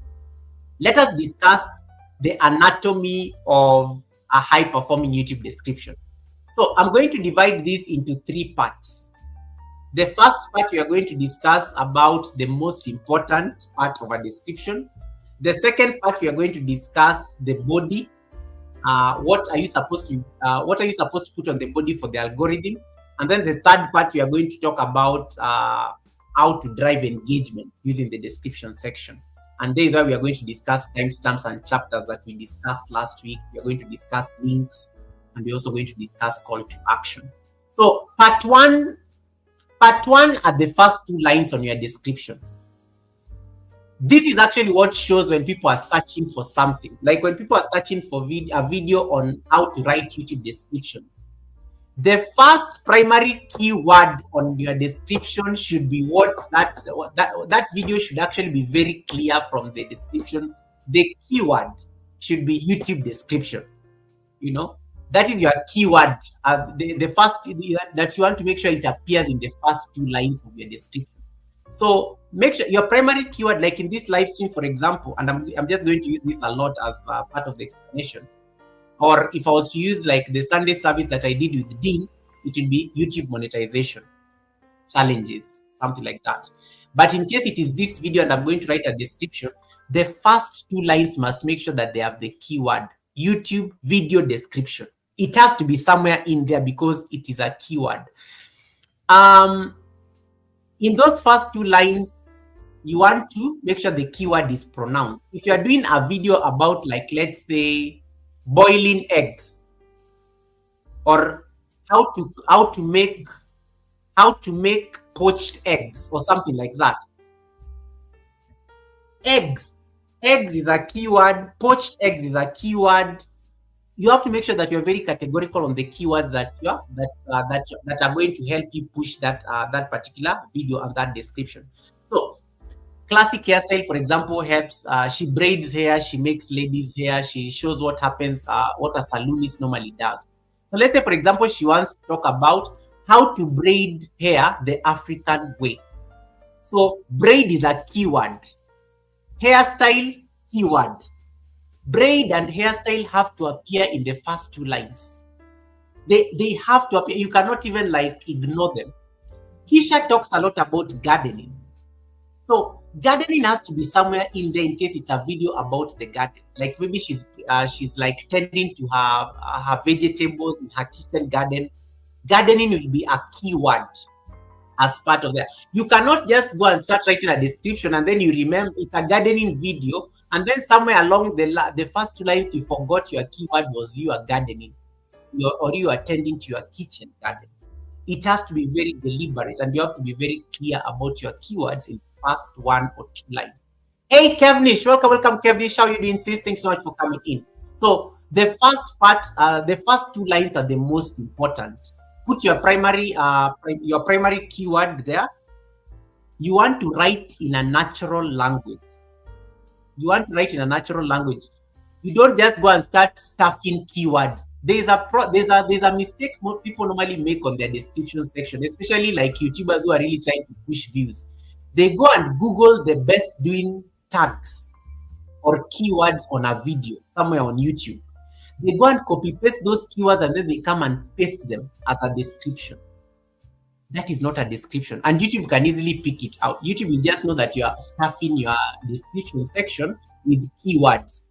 let us discuss the anatomy of a high-performing YouTube description. So I'm going to divide this into 3 parts. The first part, we are going to discuss about the most important part of a description. The second part, we are going to discuss the body. what are you supposed to put on the body for the algorithm. And then the third part, we are going to talk about how to drive engagement using the description section. And there is where we are going to discuss timestamps and chapters that we discussed last week. We are going to discuss links, and we're also going to discuss call to action. So part one are the first two lines on your description. This is actually what shows when people are searching for something. Like when people are searching for a video on how to write YouTube descriptions, the first primary keyword on your description should be what that video should actually be very clear from the description. The keyword should be YouTube description. You know, that is your keyword. The first that you want to make sure it appears in the first two lines of your description. So make sure your primary keyword, like in this live stream, for example, and I'm just going to use this a lot as part of the explanation. Or if I was to use like the Sunday service that I did with Dean, it will be YouTube monetization challenges, something like that. But in case it is this video and I'm going to write a description, the first two lines must make sure that they have the keyword YouTube video description. It has to be somewhere in there because it is a keyword. In those first two lines, you want to make sure the keyword is pronounced. If you are doing a video about, like, let's say, boiling eggs, or how to make poached eggs, or something like that. Eggs is a keyword. Poached eggs is a keyword. You have to make sure that you're very categorical on the keywords that are going to help you push that particular video and that description. So classic hairstyle, for example, helps. She braids hair, she makes ladies' hair, she shows what happens, what a saloonist normally does. So let's say, for example, she wants to talk about how to braid hair the African way. So braid is a keyword. Hairstyle, keyword. Braid and hairstyle have to appear in the first two lines. They have to appear. You cannot even like ignore them. Kisha talks a lot about gardening. So gardening has to be somewhere in there in case it's a video about the garden. Like maybe she's like tending to her vegetables in her kitchen garden. Gardening will be a keyword as part of that. You cannot just go and start writing a description and then you remember it's a gardening video, and then somewhere along the first two lines you forgot your keyword was you are gardening, or you are tending to your kitchen garden. It has to be very deliberate, and you have to be very clear about your keywords in the first one or two lines. Hey Kevnish, welcome Kevnish. How are you doing, sis? Thanks so much for coming in. So the first part, the first two lines are the most important. Put your primary keyword there. You want to write in a natural language. You don't just go and start stuffing keywords. There's a mistake most people normally make on their description section, especially like YouTubers who are really trying to push views. They go and Google the best doing tags or keywords on a video somewhere on YouTube. They go and copy paste those keywords and then they come and paste them as a description. That is not a description, and YouTube can easily pick it out. YouTube will just know that you are stuffing your description section with keywords,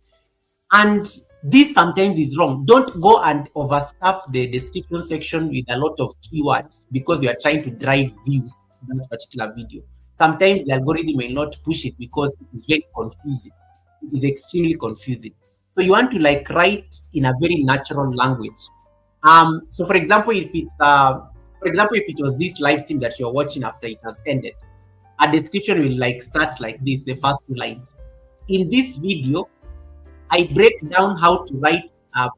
and this sometimes is wrong. Don't go and overstuff the description section with a lot of keywords because you are trying to drive views to that particular video. Sometimes the algorithm may not push it because it is very confusing. It is extremely confusing. So you want to like write in a very natural language. So for example, if it was this live stream that you're watching after it has ended, a description will like start like this, the first two lines. In this video, I break down how to write a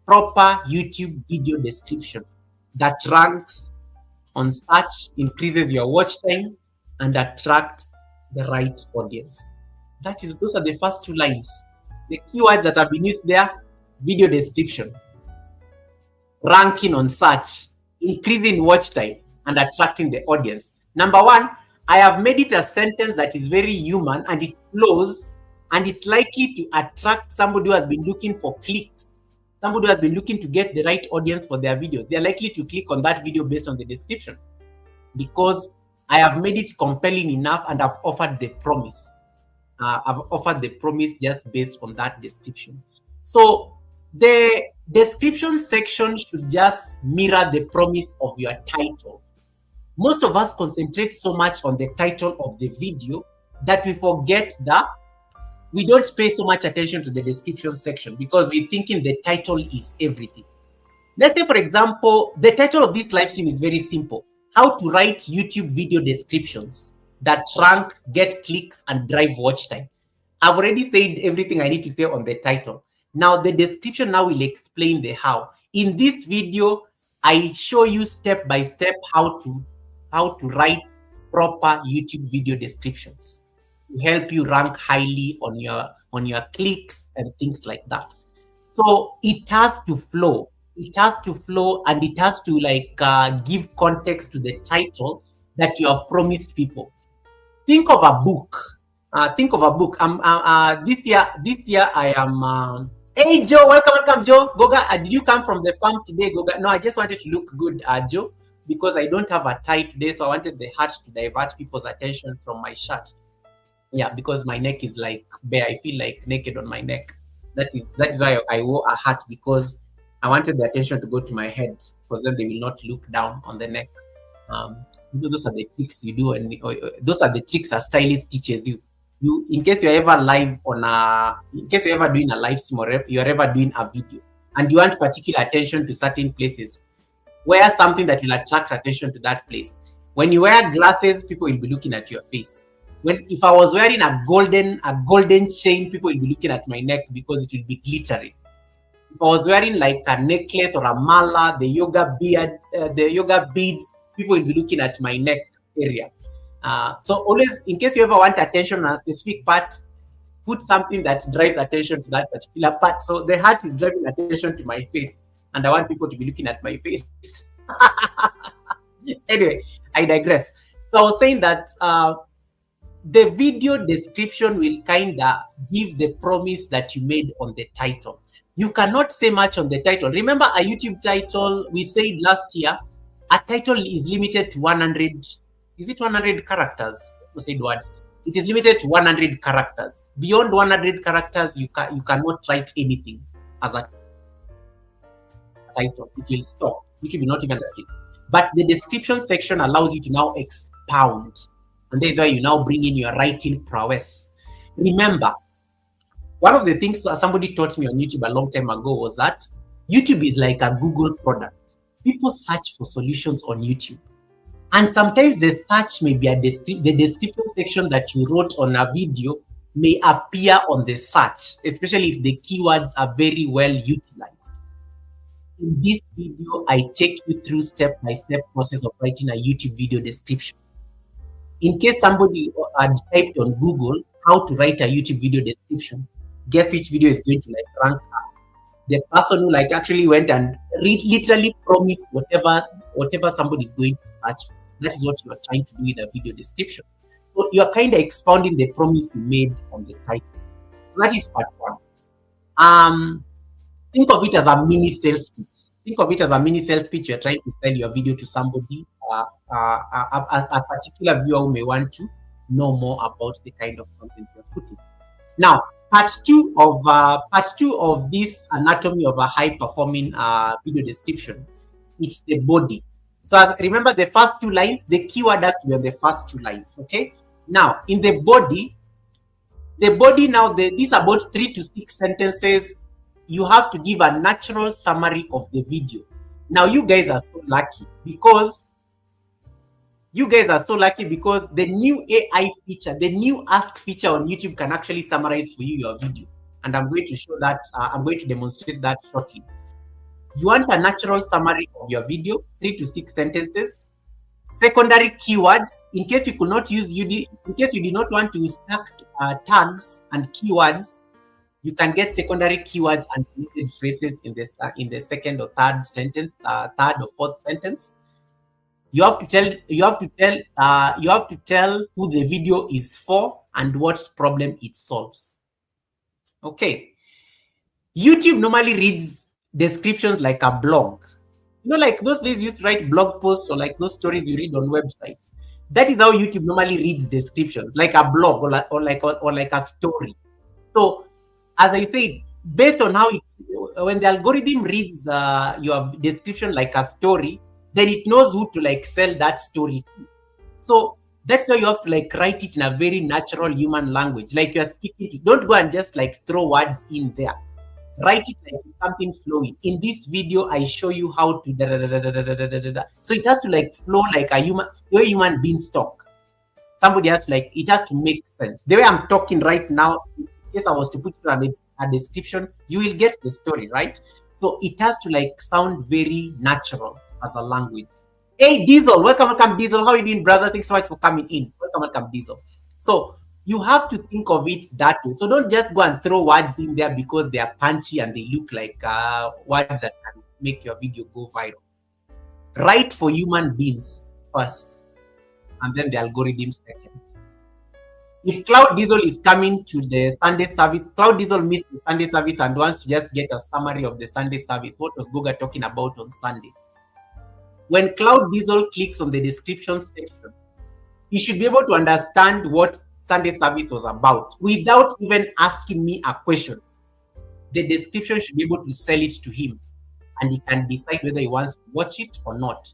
proper YouTube video description that ranks on search, increases your watch time, and attracts the right audience. Those are the first two lines. The keywords that have been used there: video description, ranking on search, increasing watch time, and attracting the audience. Number one, I have made it a sentence that is very human and it flows, and it's likely to attract somebody who has been looking for clicks, somebody who has been looking to get the right audience for their videos. They're likely to click on that video based on the description because I have made it compelling enough and I've offered the promise. I've offered the promise just based on that description. So The description section should just mirror the promise of your title. Most of us concentrate so much on the title of the video that we forget that we don't pay so much attention to the description section because we're thinking the title is everything. Let's say, for example, the title of this live stream is very simple: how to write YouTube video descriptions that rank, get clicks, and drive watch time. I've already said everything I need to say on the title. Now, the description now will explain the how. In this video, I show you step by step how to write proper YouTube video descriptions to help you rank highly on your clicks and things like that. So it has to flow. It has to flow, and it has to give context to the title that you have promised people. Think of a book. Think of a book. This year I am. Hey Joe, welcome, Joe. Goga, did you come from the farm today, Goga? No, I just wanted to look good, Joe, because I don't have a tie today, so I wanted the hat to divert people's attention from my shirt. Yeah, because my neck is like bare. I feel like naked on my neck. That is why I wore a hat, because I wanted the attention to go to my head, because then they will not look down on the neck. Those are the tricks you do, and those are the tricks a stylist teaches you. In case you're ever live in case you're ever doing a live stream, or you're ever doing a video, and you want particular attention to certain places, wear something that will attract attention to that place. When you wear glasses, people will be looking at your face. If I was wearing a golden chain, people will be looking at my neck because it will be glittering. If I was wearing like a necklace or a mala, the yoga beads, people will be looking at my neck area. So always, in case you ever want attention on a specific part, put something that drives attention to that particular part. So the hat is driving attention to my face, and I want people to be looking at my face. Anyway, I digress. So I was saying that the video description will kind of give the promise that you made on the title. You cannot say much on the title. Remember, a YouTube title, we said last year, a title is limited to 100. Is it 100 characters? We said words. It is limited to 100 characters. Beyond 100 characters, you cannot write anything as a title. It will stop. YouTube will not even touch it. But the description section allows you to now expound. And that is why you now bring in your writing prowess. Remember, one of the things somebody taught me on YouTube a long time ago was that YouTube is like a Google product. People search for solutions on YouTube. And sometimes the search may be the description section that you wrote on a video may appear on the search, especially if the keywords are very well utilized. In this video, I take you through step-by-step process of writing a YouTube video description. In case somebody had typed on Google how to write a YouTube video description, guess which video is going to rank up? The person who actually went and literally promised whatever somebody is going to search for. That is what you are trying to do with a video description. So you are kind of expounding the promise you made on the title. So that is part one. Think of it as a mini sales pitch. Think of it as a mini sales pitch. You're trying to sell your video to somebody, a particular viewer who may want to know more about the kind of content you're putting. Now, part two of this anatomy of a high-performing video description, it's the body. So remember the first two lines, the keyword has to be on the first two lines, okay? Now, in the body now, these are about 3 to 6 sentences. You have to give a natural summary of the video. Now, you guys are so lucky because the new AI feature, the new Ask feature on YouTube can actually summarize for you your video. And I'm going to show that, I'm going to demonstrate that shortly. You want a natural summary of your video, 3 to 6 sentences. Secondary keywords, in case you could not use, in case you did not want to stack tags and keywords, you can get secondary keywords and related phrases in the second or third sentence, third or fourth sentence. You have to tell who the video is for and what problem it solves. Okay. YouTube normally reads descriptions like a blog. Like those days you used to write blog posts or like those stories you read on websites. That is how YouTube normally reads descriptions, like a blog or like a story. So, as I said, based on how when the algorithm reads your description like a story, then it knows who to like sell that story to. So that's why you have to like write it in a very natural human language, like you're speaking to. Don't go and just like throw words in there. Write it like something flowing. In this video, I show you how to da, da, da, da, da, da, da, da, da, da. So it has to like flow like a human, the way human beings talk. Somebody has to like, it has to make sense. The way I'm talking right now, in case I was to put it a description, you will get the story, right? So it has to like sound very natural as a language. Hey Diesel, welcome Diesel. How are you doing, brother? Thanks so much for coming in. Welcome Diesel. So you have to think of it that way. So don't just go and throw words in there because they are punchy and they look like words that can make your video go viral. Write for human beings first, and then the algorithm second. If Cloud Diesel is coming to the Sunday service, Cloud Diesel missed the Sunday service and wants to just get a summary of the Sunday service. What was Goga talking about on Sunday? When Cloud Diesel clicks on the description section, he should be able to understand what Sunday service was about without even asking me a question. The description should be able to sell it to him, and he can decide whether he wants to watch it or not.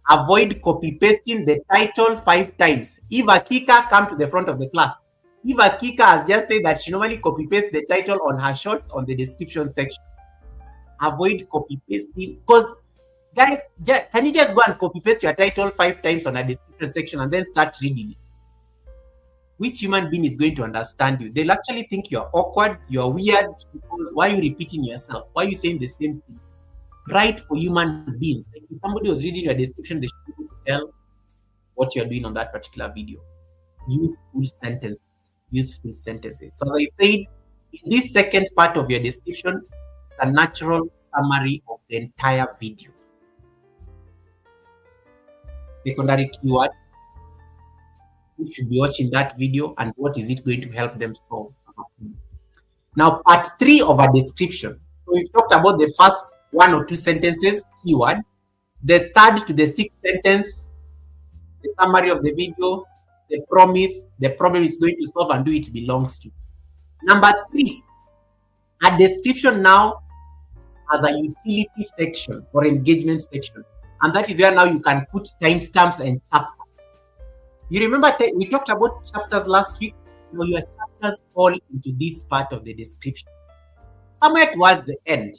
Avoid copy pasting the title 5 times. If Akika come to the front of the class, if Akika has just said that she normally copy paste the title on her shorts on the description section, avoid copy pasting, because guys, can you just go and copy paste your title 5 times on a description section and then start reading it? Which human being is going to understand you? They'll actually think you're awkward, you're weird, because why are you repeating yourself? Why are you saying the same thing? Write for human beings. Like if somebody was reading your description, they should be able to tell what you're doing on that particular video. Use full sentences. Use full sentences. So as I said, in this second part of your description, it's a natural summary of the entire video. Secondary keyword. You should be watching that video and what is it going to help them solve. Now, part 3 of a description. So we've talked about the first 1 or 2 sentences, keyword. The third to the 6th sentence, the summary of the video, the promise, the problem it's going to solve and who it belongs to. Number 3, a description now has a utility section or engagement section. And that is where now you can put timestamps and chapters. You remember we talked about chapters last week? You know, your chapters fall into this part of the description. Somewhere towards the end,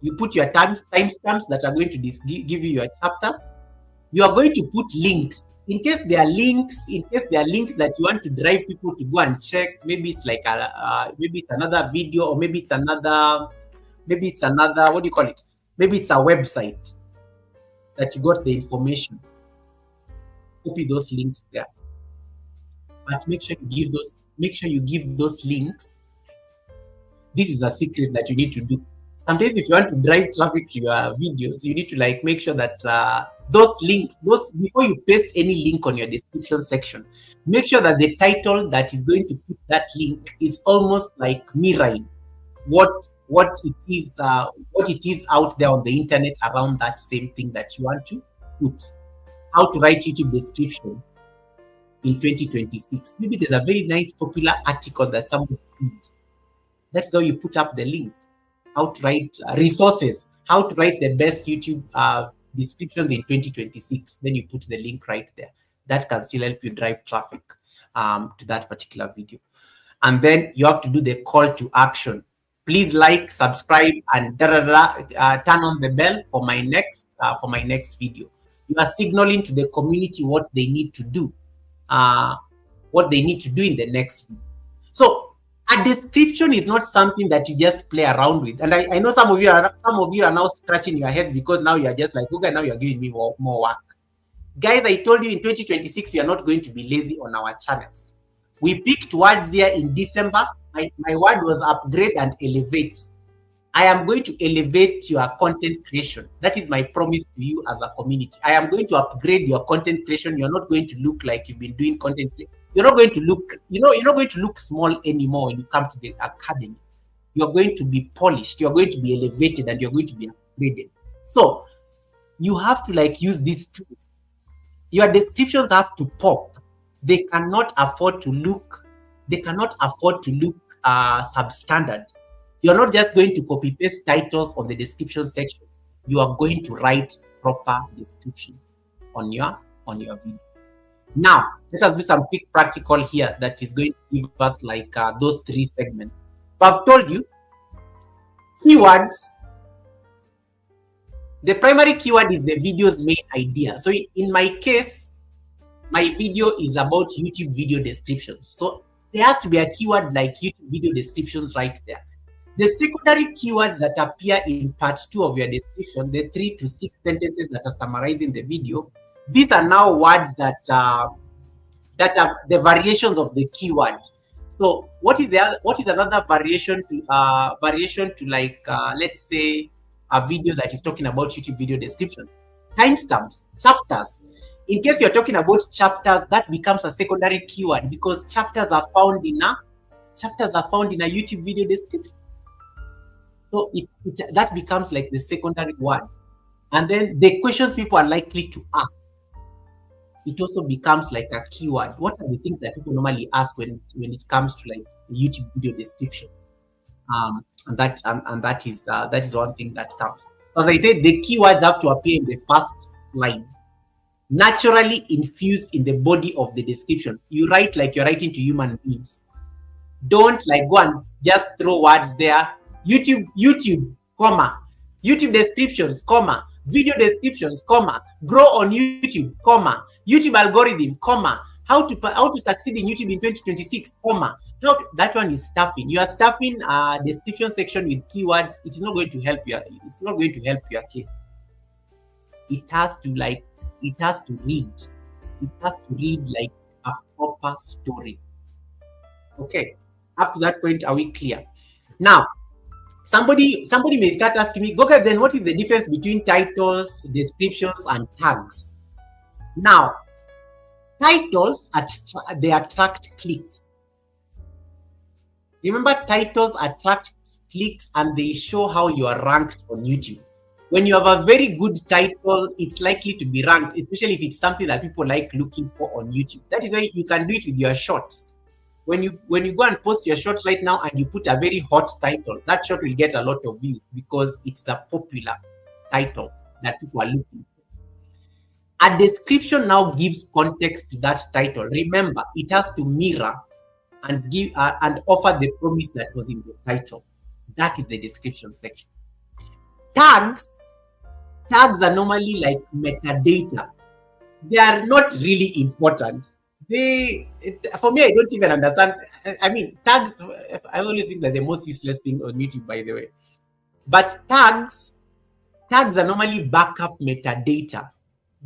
you put your timestamps that are going to give you your chapters. You are going to put links. In case there are links that you want to drive people to go and check, maybe it's like maybe it's another video, or maybe it's another, what do you call it? Maybe it's a website that you got the information. Copy those links there, but make sure you give those links. This is a secret that you need to do. Sometimes if you want to drive traffic to your videos, you need to like make sure that those links, before you paste any link on your description section, make sure that the title that is going to put that link is almost like mirroring what it is out there on the internet around that same thing that you want to put. How to write YouTube descriptions in 2026. Maybe there's a very nice popular article that someone did. That's how you put up the link. How to write resources. How to write the best YouTube descriptions in 2026. Then you put the link right there. That can still help you drive traffic to that particular video. And then you have to do the call to action. Please like, subscribe, and turn on the bell for my next video. You are signaling to the community what they need to do, in the next video. So a description is not something that you just play around with. And I know some of you are now scratching your head because now you are just like, okay, now you are giving me more work. Guys, I told you in 2026 we are not going to be lazy on our channels. We picked words here in December. My word was upgrade and elevate. I am going to elevate your content creation. That is my promise to you as a community. I am going to upgrade your content creation. You're not going to look like you've been doing content. You're not going to look, you're not going to look small anymore when you come to the academy. You're going to be polished. You're going to be elevated, and you're going to be upgraded. So you have to like use these tools. Your descriptions have to pop. They cannot afford to look substandard. You're not just going to copy paste titles on the description sections. You are going to write proper descriptions on your video. Now, let us do some quick practical here that is going to give us like those 3 segments. So I've told you, keywords. The primary keyword is the video's main idea. So in my case, my video is about YouTube video descriptions. So there has to be a keyword like YouTube video descriptions right there. The secondary keywords that appear in part 2 of your description, the 3 to 6 sentences that are summarizing the video, these are now words that are the variations of the keyword. So what is another variation to like let's say a video that is talking about YouTube video descriptions? Timestamps, chapters. In case you're talking about chapters, that becomes a secondary keyword because chapters are found in a YouTube video description. So that becomes like the secondary one. And then the questions people are likely to ask, it also becomes like a keyword. What are the things that people normally ask when it comes to like YouTube video description? And that is one thing that counts. So as I said, the keywords have to appear in the first line, naturally infused in the body of the description. You write like you're writing to human beings. Don't like go and just throw words there. YouTube, comma, YouTube descriptions, comma, video descriptions, comma, grow on YouTube, comma, YouTube algorithm, comma, how to succeed in YouTube in 2026, comma. That one is stuffing. You are stuffing description section with keywords. It is not going to help you. It's not going to help your case. It has to read. It has to read like a proper story. Okay. Up to that point, are we clear? Now, somebody may start asking me, okay, then what is the difference between titles, descriptions, and tags? Now, titles they attract clicks. Remember, titles attract clicks and they show how you are ranked on YouTube. When you have a very good title, it's likely to be ranked, especially if it's something that people like looking for on YouTube. That is why you can do it with your shorts. When you go and post your short right now and you put a very hot title, that short will get a lot of views because it's a popular title that people are looking for. A description now gives context to that title. Remember, it has to mirror and give and offer the promise that was in the title. That is the description section. Tags are normally like metadata. They are not really important. For me, I don't even understand. I mean, tags, I always think that the most useless thing on YouTube, by the way. But tags are normally backup metadata.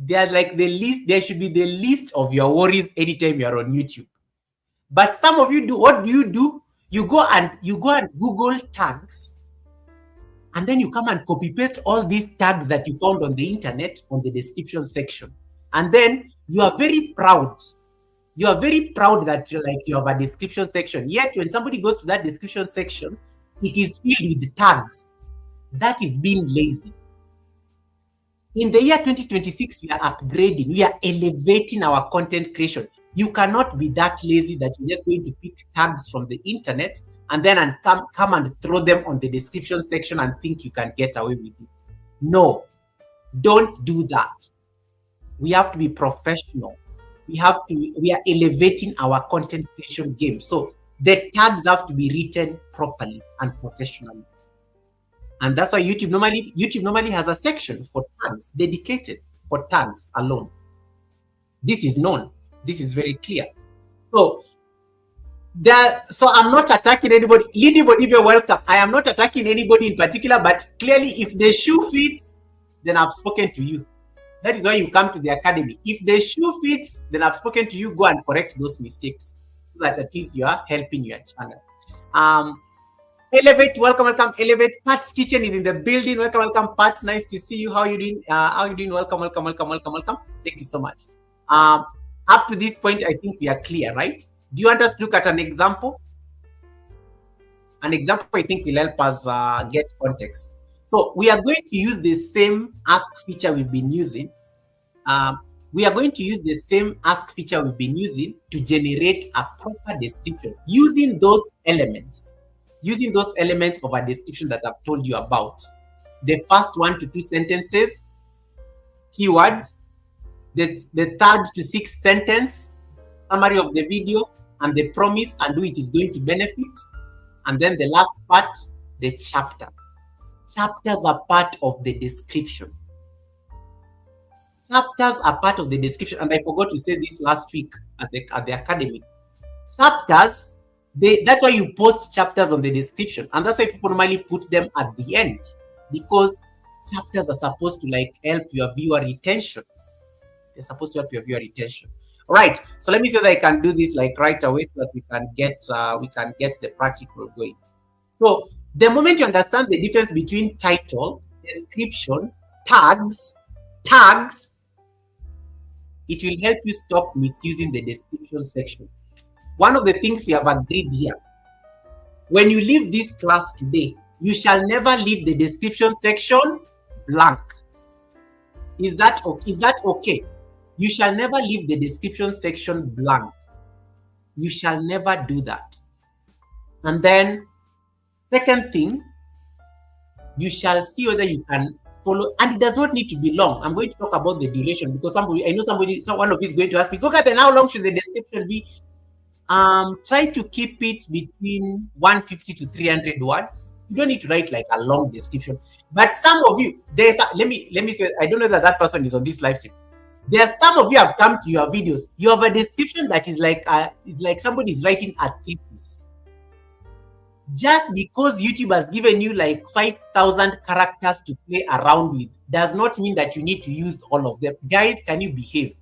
They are like the list. There should be the list of your worries anytime you are on YouTube. But some of you do, what do? You go and Google tags. And then you come and copy paste all these tags that you found on the internet on the description section. And then you are very proud. You are very proud that you have a description section. Yet when somebody goes to that description section, it is filled with tags. That is being lazy. In the year 2026, we are upgrading. We are elevating our content creation. You cannot be that lazy that you're just going to pick tags from the internet and then come and throw them on the description section and think you can get away with it. No, don't do that. We have to be professional. We are elevating our content creation game. So the tags have to be written properly and professionally. And that's why YouTube normally has a section for tags, dedicated for tags alone. This is known. This is very clear. So I'm not attacking anybody. Anybody, you're welcome. I am not attacking anybody in particular, but clearly if the shoe fits, then I've spoken to you. That is why you come to the academy. If the shoe fits, then I've spoken to you. Go and correct those mistakes so that at least you are helping your channel. Elevate, welcome. Elevate. Pat's Kitchen is in the building. Welcome, Pat. Nice to see you. How are you doing? Welcome. Thank you so much. Up to this point, I think we are clear, right? Do you want us to look at an example? An example, I think, will help us get context. So we are going to use the same ask feature we've been using. We are going to use the same ask feature we've been using to generate a proper description using those elements. using those elements of a description that I've told you about. The first 1 to 2 sentences, keywords, the third to sixth sentence, summary of the video, and the promise and who it is going to benefit. And then the last part, the chapters. Chapters are part of the description. Chapters are part of the description. And I forgot to say this last week at the academy. Chapters, that's why you post chapters on the description. And that's why people normally put them at the end. Because chapters are supposed to like help your viewer retention. They're supposed to help your viewer retention. All right. So let me see that I can do this like right away so that we can get the practical going. So the moment you understand the difference between title, description, tags, it will help you stop misusing the description section. One of the things we have agreed here, when you leave this class today, you shall never leave the description section blank. Is that okay? You shall never leave the description section blank. You shall never do that. And then, second thing, you shall see whether you can follow, and it does not need to be long. I'm going to talk about the duration because one of you is going to ask me, okay, then how long should the description be? Try to keep it between 150 to 300 words. You don't need to write like a long description. But some of you, let me say, I don't know that person is on this live stream. There are some of you have come to your videos. You have a description that is like somebody is writing a thesis. Just because YouTube has given you like 5,000 characters to play around with does not mean that you need to use all of them. Guys, can you behave?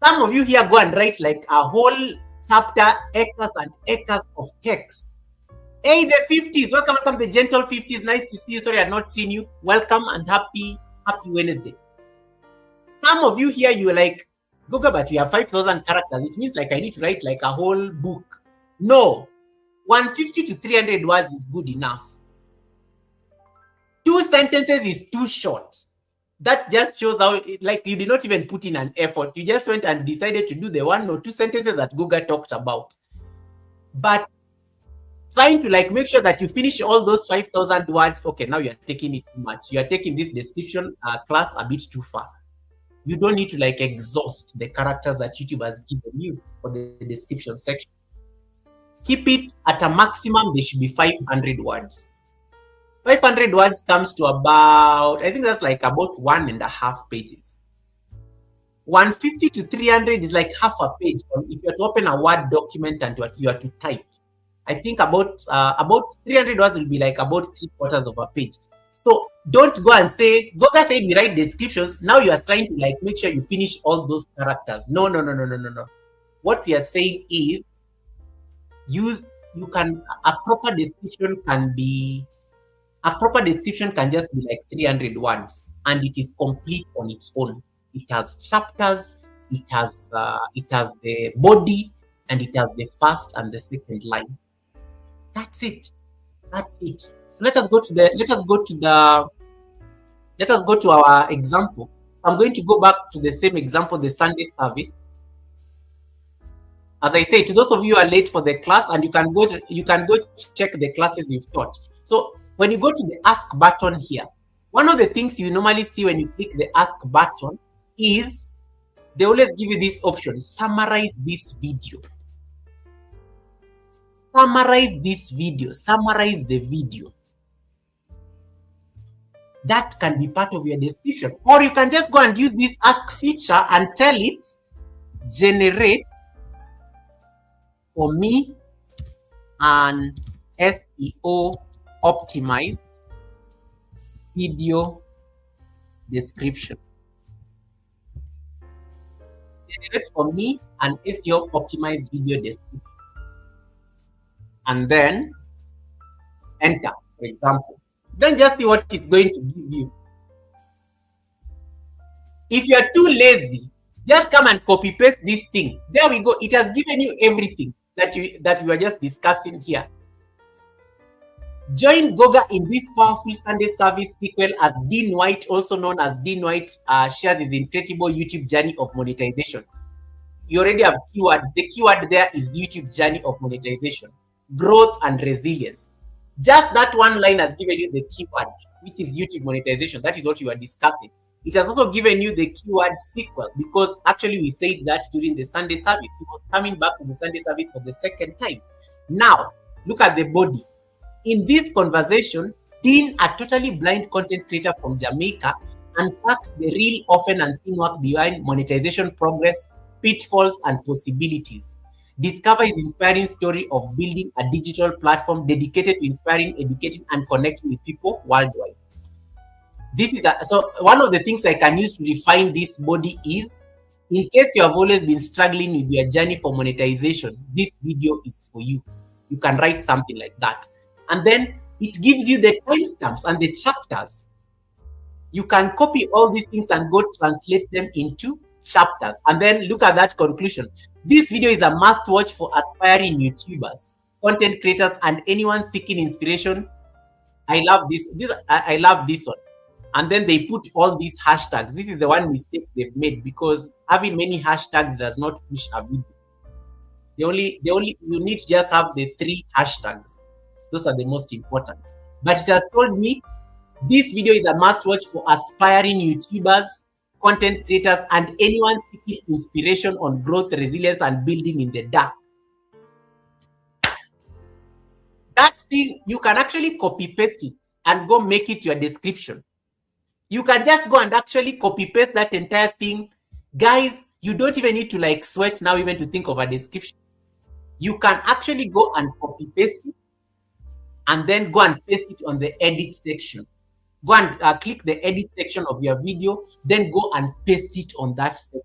Some of you here go and write like a whole chapter, acres and acres of text. Hey, the 50s, welcome, the gentle 50s. Nice to see you. Sorry, I've not seen you. Welcome and happy Wednesday. Some of you here, you are like, Google, but you have 5,000 characters. It means like I need to write like a whole book. No, 150 to 300 words is good enough. 2 sentences is too short. That just shows how, like, you did not even put in an effort. You just went and decided to do the 1 or 2 sentences that Google talked about. But trying to like make sure that you finish all those 5,000 words, okay, now you are taking it too much. You are taking this description class a bit too far. You don't need to like exhaust the characters that YouTube has given you for the description section. Keep it at a maximum, they should be 500 words. 500 words comes to about, I think that's like about 1.5 pages. 150 to 300 is like half a page. If you are to open a Word document and you are to type, I think about 300 words will be like about 3/4 of a page. So don't go and say, Google said we write descriptions. Now you are trying to like make sure you finish all those characters. No. What we are saying is a proper description can just be like 300 words and it is complete on its own. It has chapters, it has the body, and it has the first and the second line. That's it. Let us go to our example. I'm going to go back to the same example, the Sunday service. As I say, to those of you who are late for the class, and you can go check the classes you've taught. So when you go to the ask button here, one of the things you normally see when you click the ask button is they always give you this option: summarize this video. Summarize this video. Summarize the video. That can be part of your description. Or you can just go and use this ask feature and tell it, generate for me an SEO optimized video description. Generate for me an SEO optimized video description. And then enter, for example. Then just see what it's going to give you. If you are too lazy, just come and copy paste this thing. There we go. It has given you everything that we were just discussing here. Join Goga in this powerful Sunday service sequel as Dean White, also known as Dean White, shares his incredible YouTube journey of monetization. You already have keyword. The keyword there is YouTube journey of monetization, growth and resilience. Just that one line has given you the keyword, which is YouTube monetization. That is what you are discussing. It has also given you the keyword sequel, because actually we said that during the Sunday service. He was coming back to the Sunday service for the second time. Now, look at the body. In this conversation, Dean, a totally blind content creator from Jamaica, unpacks the real, often unseen work behind monetization progress, pitfalls, and possibilities. Discover his inspiring story of building a digital platform dedicated to inspiring, educating, and connecting with people worldwide. This is so one of the things I can use to refine this body is, in case you have always been struggling with your journey for monetization, this video is for you. You can write something like that. And then it gives you the timestamps and the chapters. You can copy all these things and go translate them into chapters. And then look at that conclusion. This video is a must watch for aspiring YouTubers, content creators, and anyone seeking inspiration. I love this. I love this one. And then they put all these hashtags. This is the one mistake they've made, because having many hashtags does not push a video. You need to just have the 3 hashtags. Those are the most important. But it has told me this video is a must watch for aspiring YouTubers, content creators, and anyone seeking inspiration on growth, resilience, and building in the dark. That thing, you can actually copy paste it and go make it your description. You can just go and actually copy paste that entire thing. Guys, you don't even need to like sweat now even to think of a description. You can actually go and copy paste it and then go and paste it on the edit section. Go and click the edit section of your video, then go and paste it on that section.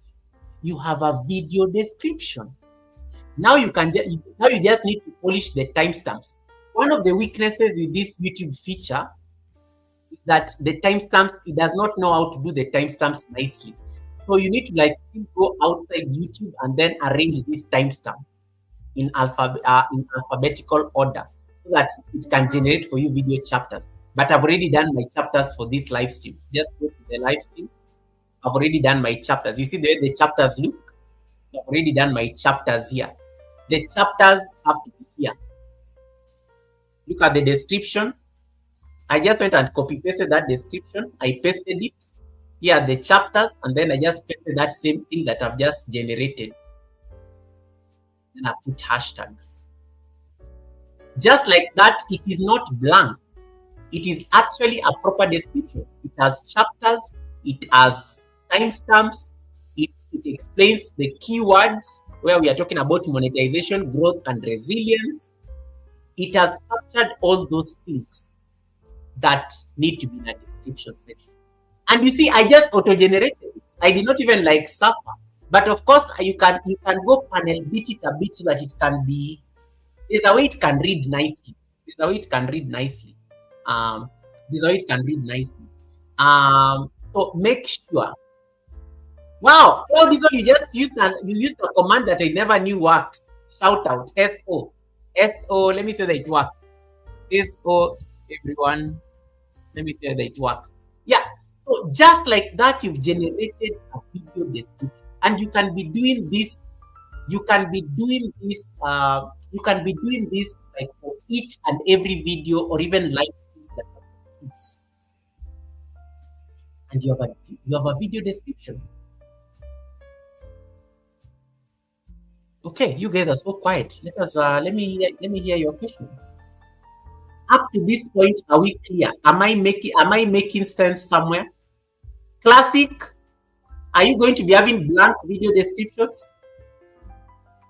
You have a video description. Now you just need to polish the timestamps. One of the weaknesses with this YouTube feature is that the timestamps, it does not know how to do the timestamps nicely. So you need to like go outside YouTube and then arrange these timestamps in alphabetical order, so that it can generate for you video chapters. But I've already done my chapters for this live stream. Just go to the live stream. I've already done my chapters. You see the way the chapters look? So I've already done my chapters here. The chapters have to be here. Look at the description. I just went and copy pasted that description. I pasted it. Here are the chapters, and then I just pasted that same thing that I've just generated. Then I put hashtags. Just like that, it is not blank. It is actually a proper description. It has chapters, it has timestamps, it explains the keywords where we are talking about monetization, growth, and resilience. It has captured all those things that need to be in a description section. And you see, I just auto-generated it. I did not even like suffer. But of course, you can go panel beat it a bit so that it can be, there's a way it can read nicely. There's a way it can read nicely. There's a way it can read nicely. So make sure. Wow, all this one you just used a command that I never knew worked. Shout out SO. Let me say that it works. SO everyone. Let me say that it works. Yeah. So just like that, you've generated a video description. And you can be doing this. You can be doing this. You can be doing this like for each and every video or even live streams that are put. And you have a video description. Okay, you guys are so quiet. Let me hear your question. Up to this point, are we clear? Am I making sense somewhere? Classic. Are you going to be having blank video descriptions?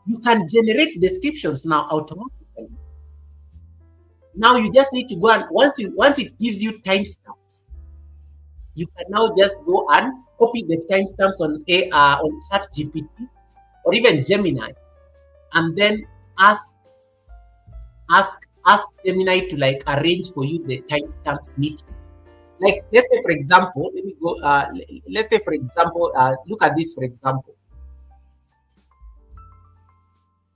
You can generate descriptions now automatically. Now you just need to go and once it gives you timestamps, you can now just go and copy the timestamps on ChatGPT or even Gemini, and then ask Gemini to like arrange for you the timestamps needed. Like let's say for example, let me go. Let's say for example, look at this for example.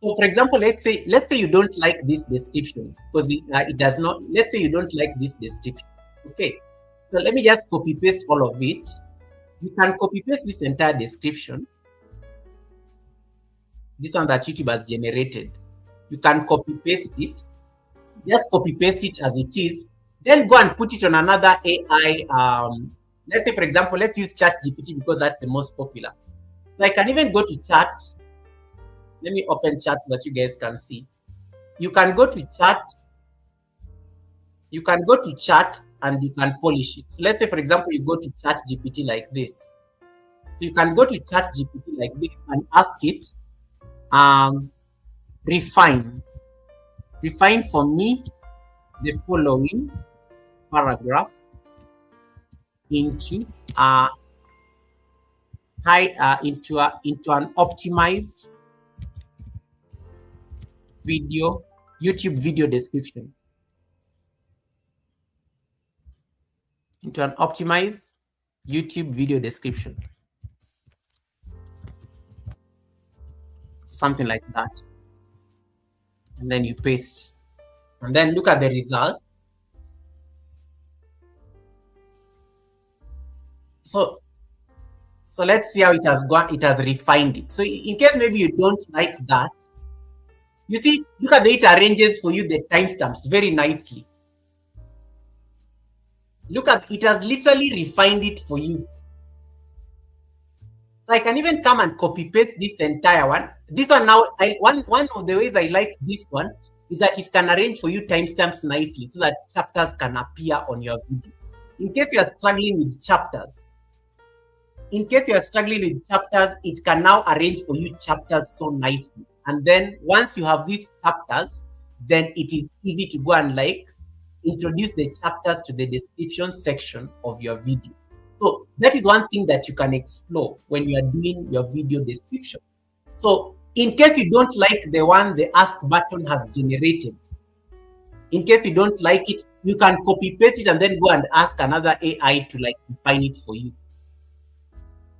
So for example, let's say you don't like this description because it does not. Let's say you don't like this description. Okay, so let me just copy paste all of it. You can copy paste this entire description. This one that YouTube has generated. You can copy paste it. Just copy paste it as it is. Then go and put it on another AI. Let's say, for example, let's use ChatGPT because that's the most popular. So I can even go to chat. Let me open chat so that you guys can see. You can go to chat. You can go to chat and you can polish it. So let's say, for example, you go to ChatGPT like this. So you can go to ChatGPT like this and ask it, refine for me the following paragraph into into an optimized YouTube video description. Into an optimized YouTube video description. Something like that. And then you paste. And then look at the results. So let's see how it has gone. It has refined it. So in case maybe you don't like that, you see, look at the it arranges for you the timestamps very nicely. Look at it has literally refined it for you. So I can even come and copy paste this entire one. This one now, one of the ways I like this one is that it can arrange for you timestamps nicely so that chapters can appear on your video. In case you are struggling with chapters, it can now arrange for you chapters so nicely. And then once you have these chapters, then it is easy to go and like introduce the chapters to the description section of your video. So that is one thing that you can explore when you are doing your video description. So in case you don't like the one the ask button has generated, in case you don't like it, you can copy paste it and then go and ask another AI to like define it for you.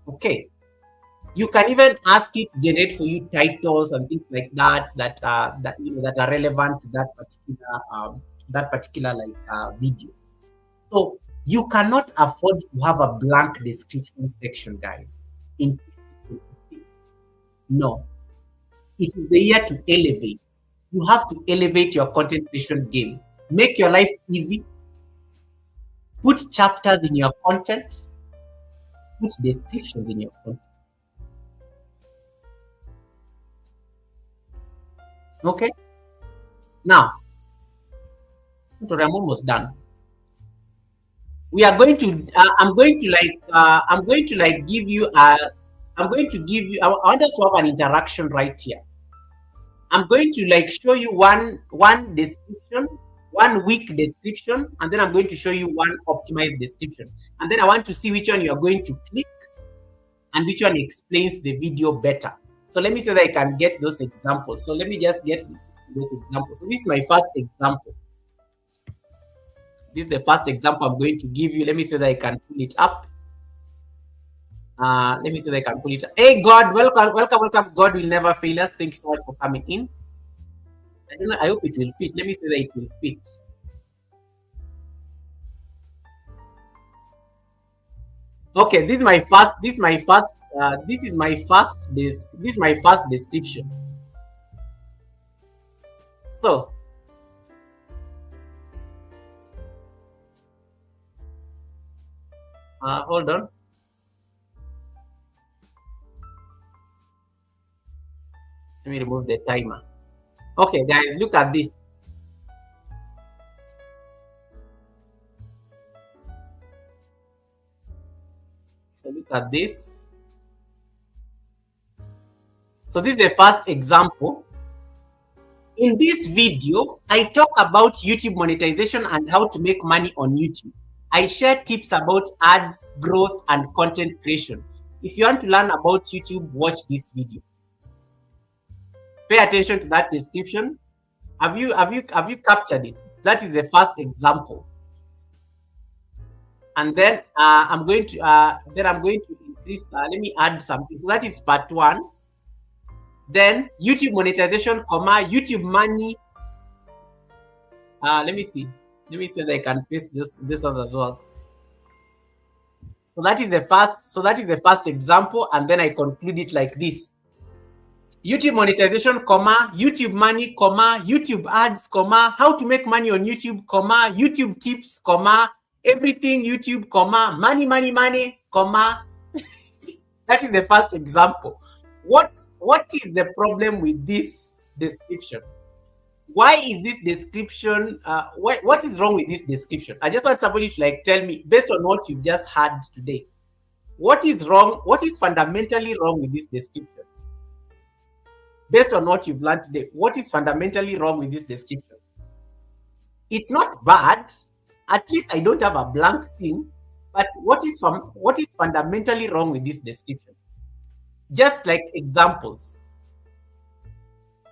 Okay. You can even ask it to generate for you titles and things like that that are relevant to that particular video. So you cannot afford to have a blank description section, guys. No. It is the year to elevate. You have to elevate your content creation game. Make your life easy. Put chapters in your content. Put descriptions in your content. Okay. Now, I'm almost done. We are going to. I'm going to give you. I want us to have an interaction right here. I'm going to show you one description, 1 week description, and then I'm going to show you one optimized description. And then I want to see which one you are going to click and which one explains the video better. So let me see that I can get those examples. So let me just get those examples. So this is my first example. This is the first example I'm going to give you. Let me see that I can pull it up. Let me see that I can pull it up. Hey, God, welcome. God will never fail us. Thank you so much for coming in. I don't know. I hope it will fit. Let me see that it will fit. Okay, this is my first description. So hold on. Let me remove the timer. Okay, guys, look at this. So look at this. So this is the first example. In this video, I talk about YouTube monetization and how to make money on YouTube. I share tips about ads, growth, and content creation. If you want to learn about YouTube, watch this video. Pay attention to that description. Have you captured it? That is the first example. And then I'm going to increase. Let me add something. So that is part 1. Then YouTube monetization, YouTube money. Let me see that I can paste this as well. So that is the first example, and then I conclude it like this. YouTube monetization, comma, YouTube money, comma, YouTube ads, comma, how to make money on YouTube, comma, YouTube tips, comma, everything YouTube, comma, money, money, money, comma. That is the first example. What is the problem with this description? Why is this description? What is wrong with this description? I just want somebody to like tell me based on what you've just heard today. What is wrong? What is fundamentally wrong with this description? Based on what you've learned today, what is fundamentally wrong with this description? It's not bad. At least I don't have a blank thing. But what is fundamentally wrong with this description? Just like examples.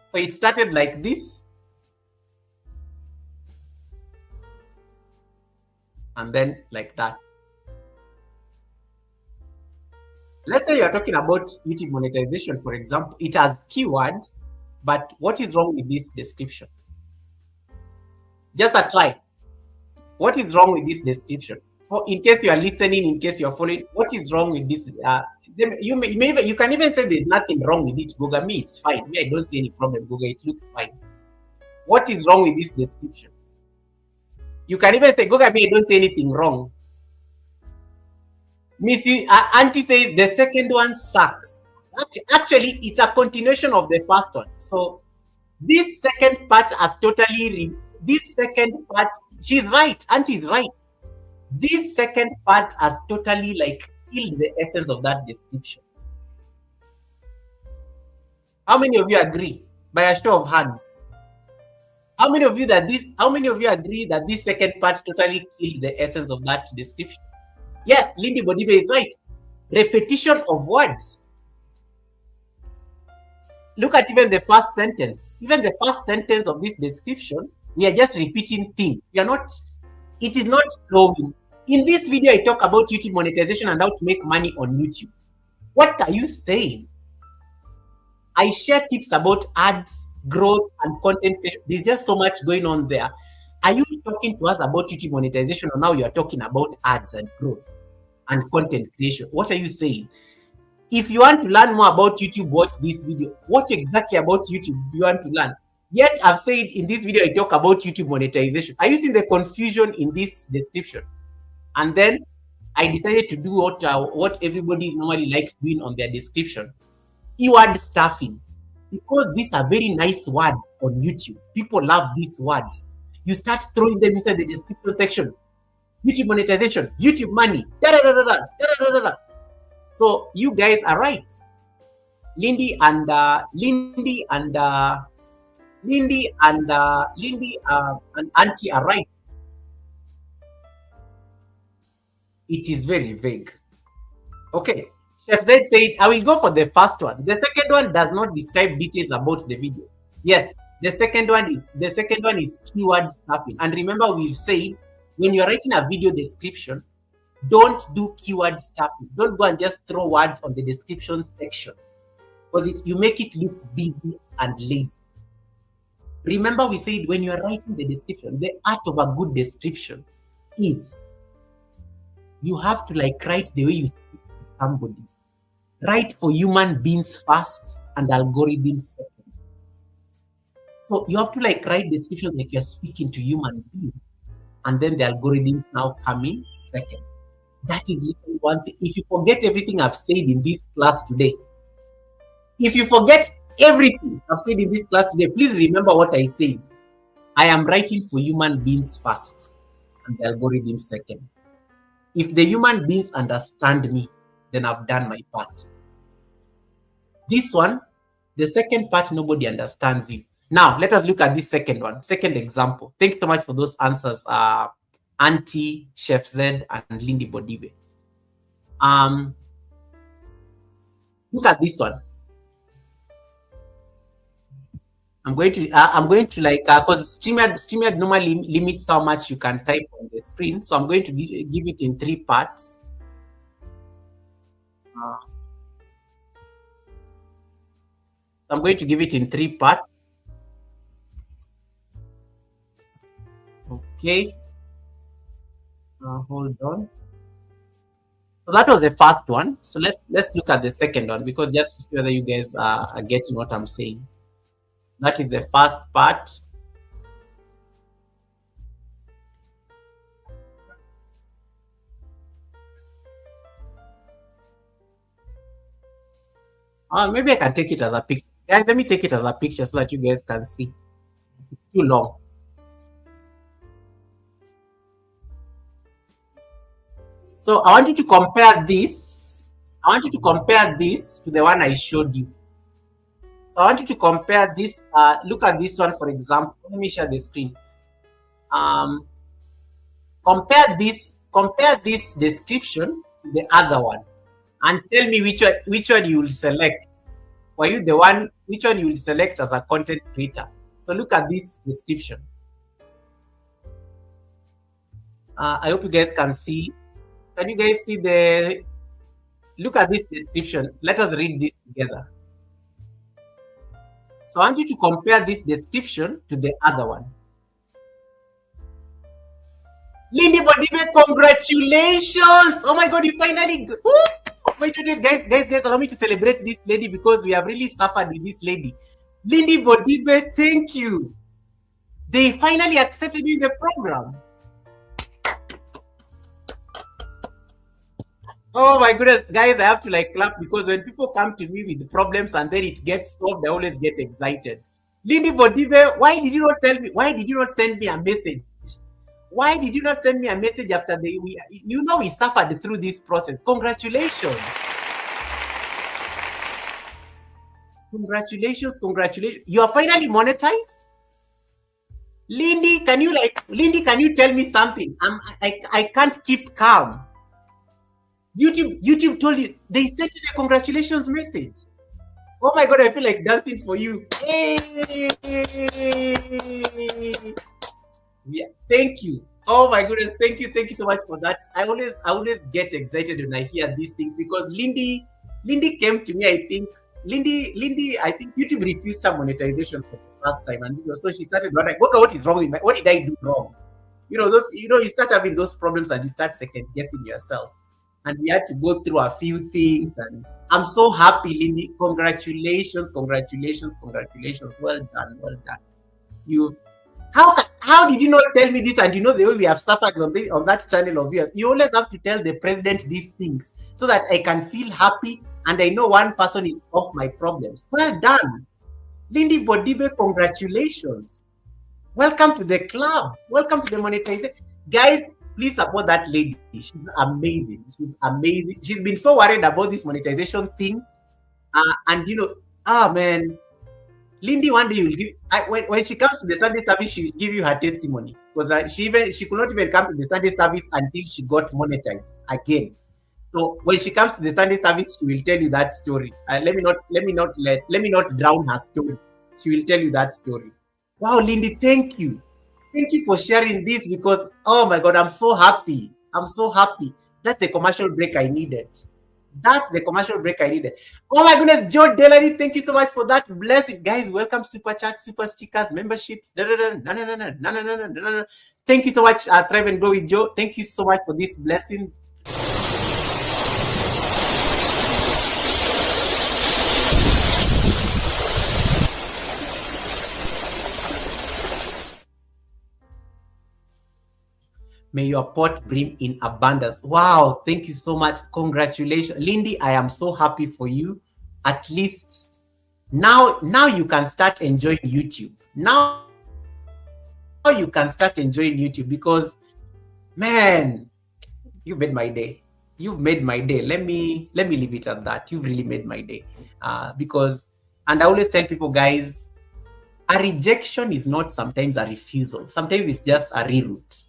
So it started like this. And then like that. Let's say you're talking about YouTube monetization, for example. It has keywords, but what is wrong with this description? Just a try. What is wrong with this description? Or in case you are listening, in case you are following, what is wrong with this? You can even say there's nothing wrong with it, Goga. Me, it's fine. Me, I don't see any problem, Goga. It looks fine. What is wrong with this description? You can even say, Goga, me, I don't see anything wrong. Missy, Auntie says the second one sucks. Actually, it's a continuation of the first one. So this second part has totally, she's right. Auntie is right. This second part has totally like killed the essence of that description. How many of you agree? By a show of hands. How many of you agree that this second part totally killed the essence of that description? Yes, Lindy Bodibe is right. Repetition of words. Look at even the first sentence. Even the first sentence of this description, we are just repeating things. It is not flowing. In this video, I talk about YouTube monetization and how to make money on YouTube. What are you saying? I share tips about ads, growth, and content creation. There's just so much going on there. Are you talking to us about YouTube monetization, or now you are talking about ads and growth and content creation? What are you saying? If you want to learn more about YouTube, watch this video. What exactly about YouTube do you want to learn? Yet I've said in this video, I talk about YouTube monetization. Are you seeing the confusion in this description? And then I decided to do what everybody normally likes doing on their description. Keyword stuffing. Because these are very nice words on YouTube. People love these words. You start throwing them inside the description section. YouTube monetization, YouTube money, da da da da da da da. So you guys are right. Lindy and Auntie are right. It is very vague. Okay. Chef Zed says, I will go for the first one. The second one does not describe details about the video. Yes, the second one is keyword stuffing. And remember, we've said when you're writing a video description, don't do keyword stuffing. Don't go and just throw words on the description section, because you make it look busy and lazy. Remember, we said when you're writing the description, the art of a good description is you have to like write the way you speak to somebody. Write for human beings first and algorithms second. So you have to like write descriptions like you're speaking to human beings, and then the algorithms now come in second. That is literally one thing. If you forget everything I've said in this class today, please remember what I said. I am writing for human beings first and the algorithm second. If the human beings understand me, then I've done my part. This one, the second part, nobody understands you. Now, let us look at this second one, second example. Thanks so much for those answers, Auntie, Chef Zed, and Lindy Bodibe. Look at this one. I'm going to like, because StreamYard normally limits how much you can type on the screen. So I'm going to give it in 3 parts. I'm going to give it in 3 parts. Okay. Hold on. So that was the first one. So let's look at the second one, because just to see whether you guys are getting what I'm saying. That is the first part. Maybe I can take it as a picture. Yeah, let me take it as a picture so that you guys can see. It's too long. So I want you to compare this. I want you to compare this to the one I showed you. So I want you to compare this. Look at this one, for example. Let me share the screen. Um, compare this description to the other one, and tell me which one you will select. For you, the one which one you will select as a content creator. So look at this description. I hope you guys can see. Can you guys see the? Look at this description. Let us read this together. So I want you to compare this description to the other one. Lindy Bodibe, congratulations! Oh my God, you finally. Wait, guys, allow me to celebrate this lady, because we have really suffered with this lady. Lindy Bodibe, thank you. They finally accepted me in the program. Oh my goodness, guys, I have to like clap, because when people come to me with problems and then it gets solved, I always get excited. Lindy Bodibe, why did you not tell me? Why did you not send me a message? Why did you not send me a message after we suffered through this process? Congratulations. Congratulations. You are finally monetized. Lindy, can you tell me something? I can't keep calm. YouTube told you, they sent you the congratulations message. Oh my God, I feel like dancing for you. Hey! Yeah, thank you. Oh my goodness, thank you so much for that. I always get excited when I hear these things, because Lindy came to me. I think YouTube refused her monetization for the first time, and so she started wondering, what is wrong with what did I do wrong? You start having those problems and you start second guessing yourself. And we had to go through a few things, and I'm so happy, Lindy. Congratulations. Well done. You how did you not tell me this? And the way we have suffered on that channel of yours, you always have to tell the president these things so that I can feel happy and I know one person is off my problems. Well done. Lindy Bodibe, congratulations. Welcome to the club. Welcome to the monetization. Guys, please support that lady. She's amazing. She's been so worried about this monetization thing. Man, Lindy, one day you'll give. When she comes to the Sunday service, she will give you her testimony, because she could not even come to the Sunday service until she got monetized again. So when she comes to the Sunday service, she will tell you that story. Let me not drown her story. She will tell you that story. Wow, Lindy, thank you. Thank you for sharing this, because, oh my God, I'm so happy. That's the commercial break I needed. Oh my goodness, Joe Delany, thank you so much for that blessing. Guys, welcome super chats, super stickers, memberships. Thank you so much, Thrive and Grow with Joe. Thank you so much for this blessing. May your pot brim in abundance. Wow, thank you so much. Congratulations. Lindy, I am so happy for you. At least now you can start enjoying YouTube. Now you can start enjoying YouTube, because, man, you made my day. You've made my day. Let me leave it at that. You've really made my day. Because, and I always tell people, guys, a rejection is not sometimes a refusal. Sometimes it's just a reroute.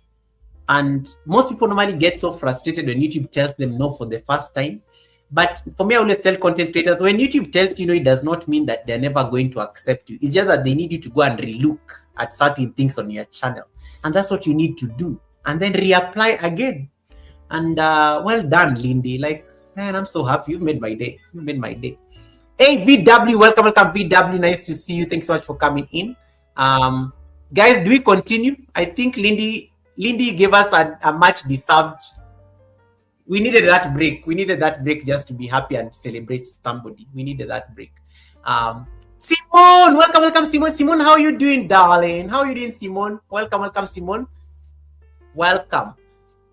And most people normally get so frustrated when YouTube tells them no for the first time. But for me, I always tell content creators, when YouTube tells you no, it does not mean that they're never going to accept you. It's just that they need you to go and relook at certain things on your channel. And that's what you need to do. And then reapply again. And well done, Lindy. Like, man, I'm so happy. You've made my day. Hey, VW, welcome, VW. Nice to see you. Thanks so much for coming in. Guys, do we continue? I think Lindy gave us a much deserved. We needed that break. We needed that break just to be happy and celebrate somebody. We needed that break. Simone, welcome, Simone. Simone, how are you doing, darling? How are you doing, Simone? Welcome, Simone. Welcome.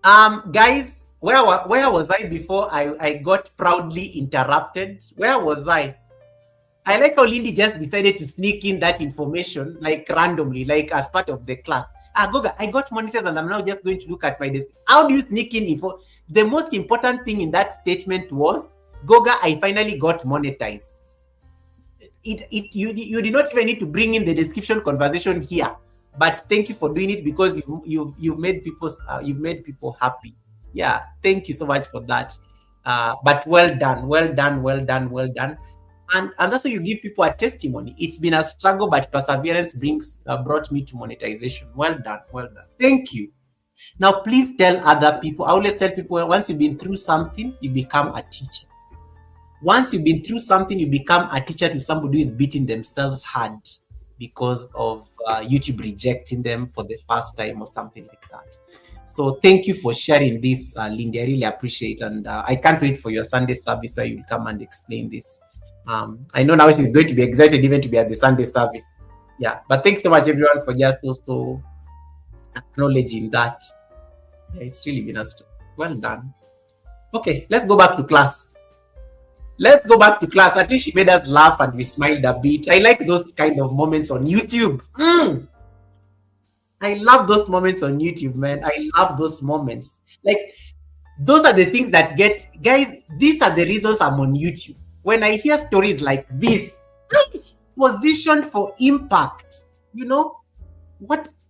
Guys, where was I before I got proudly interrupted? Where was I? I like how Lindy just decided to sneak in that information, like randomly, like as part of the class. Goga, I got monitors and I'm now just going to look at my desk. How do you sneak in info? The most important thing in that statement was, Goga, I finally got monetized. You did not even need to bring in the description conversation here, but thank you for doing it because you've made people happy. Yeah, thank you so much for that. But well done. And that's how you give people a testimony. It's been a struggle, but perseverance brought me to monetization. Well done. Thank you. Now, please tell other people. I always tell people, once you've been through something, you become a teacher. Once you've been through something, you become a teacher to somebody who is beating themselves hard because of YouTube rejecting them for the first time or something like that. So thank you for sharing this, Lindy. I really appreciate it. And I can't wait for your Sunday service where you'll come and explain this. I know now she's going to be excited even to be at the Sunday service. Yeah, but thanks so much, everyone, for just also acknowledging that. Yeah, it's really been well done. Okay, let's go back to class. At least she made us laugh and we smiled a bit. I like those kind of moments on YouTube. I love those moments on YouTube, man. I love those moments. Like, those are the things that guys, these are the reasons I'm on YouTube. When I hear stories like this, positioned for impact,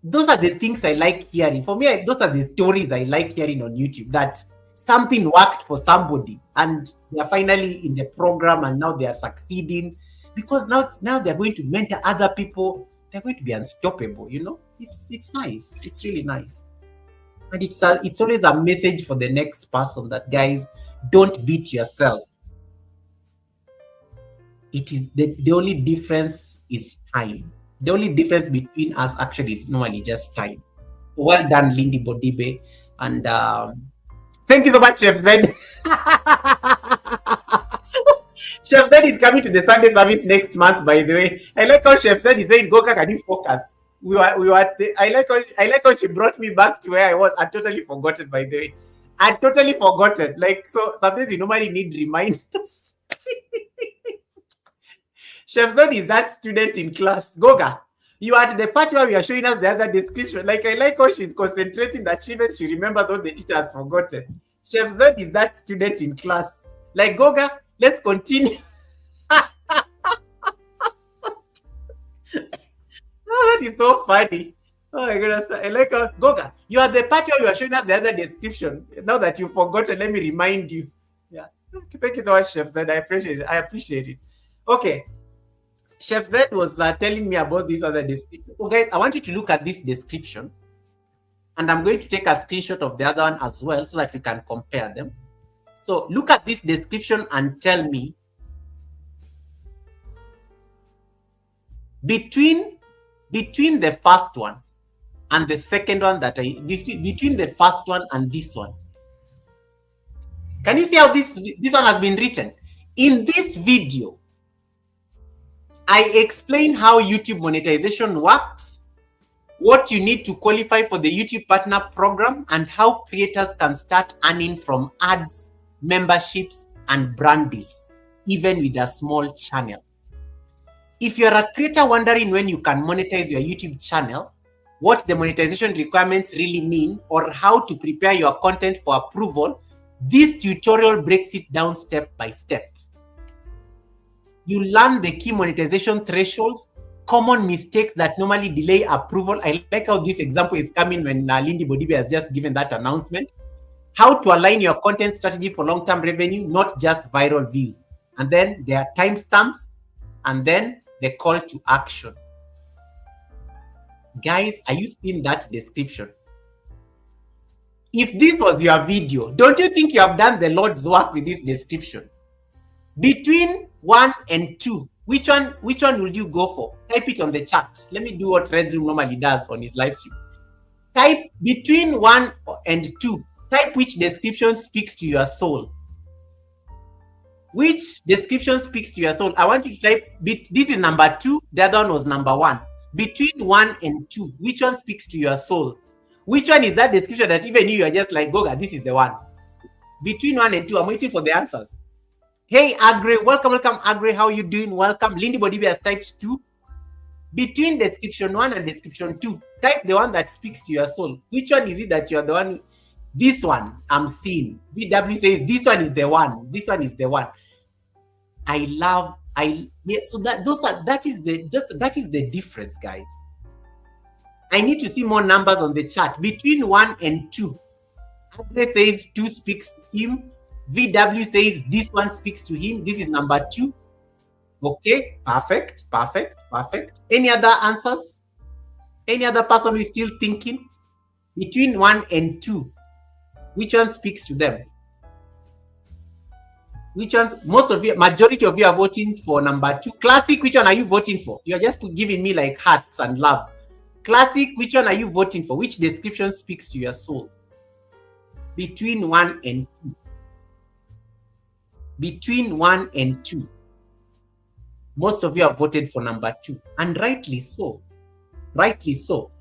those are the things I like hearing. For me, those are the stories I like hearing on YouTube, that something worked for somebody and they're finally in the program and now they are succeeding because now they're going to mentor other people. They're going to be unstoppable. It's nice. It's really nice. And it's always a message for the next person that, guys, don't beat yourself. It is the only difference is time. The only difference between us actually is normally just time. Well done, Lindy Bodibe. And thank you so much, Chef Zed. Chef Zed is coming to the Sunday service next month, by the way. I like how Chef Zed is saying, Goka, can you focus? I like how she brought me back to where I was. I totally forgotten, by the way. I totally forgotten. Like, so sometimes you normally need reminders. Chef Zed is that student in class. Goga, you are at the part where we are showing us the other description. Like, I like how she's concentrating that she remembers what the teacher has forgotten. Chef Zed is that student in class. Like, Goga, let's continue. Oh, that is so funny. Oh my goodness. I like Goga, you are the part where you are showing us the other description. Now that you've forgotten, let me remind you. Yeah. Thank you so much, Chef Zed. I appreciate it. Okay. Chef Zed was telling me about this other description. So guys, I want you to look at this description. And I'm going to take a screenshot of the other one as well so that we can compare them. So look at this description and tell me, between the first one and the second one between the first one and this one, can you see how this one has been written? In this video, I explain how YouTube monetization works, what you need to qualify for the YouTube Partner Program, and how creators can start earning from ads, memberships, and brand deals, even with a small channel. If you're a creator wondering when you can monetize your YouTube channel, what the monetization requirements really mean, or how to prepare your content for approval, this tutorial breaks it down step by step. You learn the key monetization thresholds, common mistakes that normally delay approval. I like how this example is coming when Lindy Bodibe has just given that announcement. How to align your content strategy for long-term revenue, not just viral views. And then there are timestamps, and then the call to action. Guys, are you seeing that description? If this was your video, don't you think you have done the Lord's work with this description? Between 1 and 2, which one will you go for? Type it on the chat. Let me do what Red Room normally does on his live stream. Type between 1 and 2. Type which description speaks to your soul. Which description speaks to your soul? I want you to type, this is number 2, the other one was number 1. Between 1 and 2, which one speaks to your soul? Which one is that description that even you are just like, Goga, this is the one? Between 1 and 2, I'm waiting for the answers. Hey, Agre, welcome, Agre, how you doing? Welcome. Lindy Bodibi has typed 2. Between description 1 and description 2, type the one that speaks to your soul. Which one is it that you're the one? This one, I'm seeing. VW says, this one is the one. This one is the one. So that is the difference, guys. I need to see more numbers on the chat. Between 1 and 2, Andre says 2 speaks to him. VW says this one speaks to him. This is number 2. Okay, perfect. Any other answers? Any other person who is still thinking? Between 1 and 2, which one speaks to them? Which ones? Majority of you are voting for number 2. Classic, which one are you voting for? You are just giving me like hearts and love. Classic, which one are you voting for? Which description speaks to your soul? Between 1 and 2. Between 1 and 2. Most of you have voted for number 2. And rightly so. Rightly so.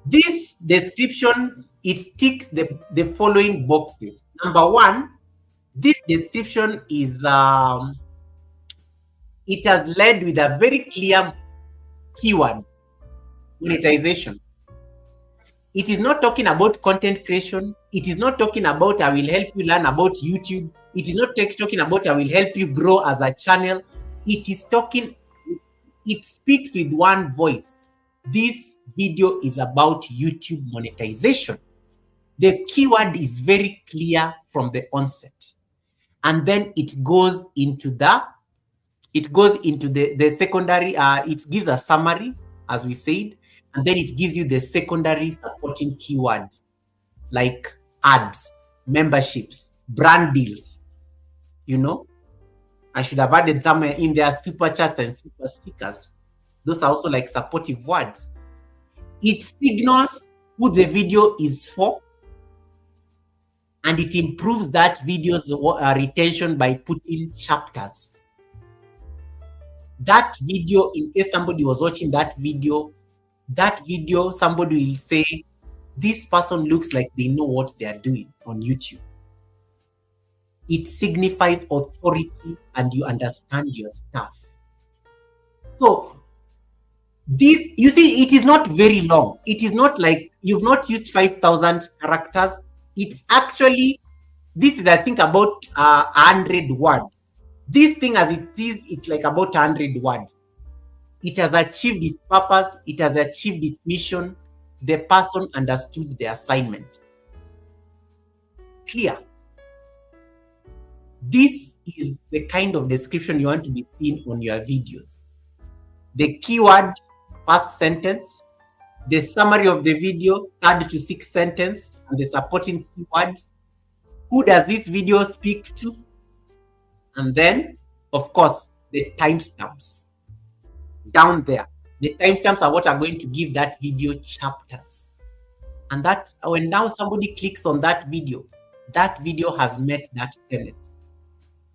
This description, it ticks the following boxes. Number 1, this description is, it has led with a very clear keyword, monetization. It is not talking about content creation. It is not talking about I will help you learn about YouTube. It is not talking about I will help you grow as a channel. It is talking, it speaks with one voice. This video is about YouTube monetization. The keyword is very clear from the onset. And then it goes into the secondary, it gives a summary, as we said, and then it gives you the secondary supporting keywords like ads, memberships, brand deals. You know, I should have added somewhere in there super chats and super stickers. Those are also like supportive words. It signals who the video is for, and it improves that video's retention by putting chapters. That video, in case somebody was watching that video, somebody will say, this person looks like they know what they are doing on YouTube. It signifies authority and you understand your stuff. So this, you see, it is not very long. It is not like you've not used 5,000 characters. It's actually, this is, I think, about 100 words. This thing as it is, it's like about 100 words. It has achieved its purpose. It has achieved its mission. The person understood the assignment. Clear. This is the kind of description you want to be seen on your videos. The keyword, first sentence, the summary of the video, 3rd to 6th sentence, and the supporting keywords. Who does this video speak to? And then, of course, the timestamps down there. The timestamps are what are going to give that video chapters. And that, when now somebody clicks on that video has met that tenet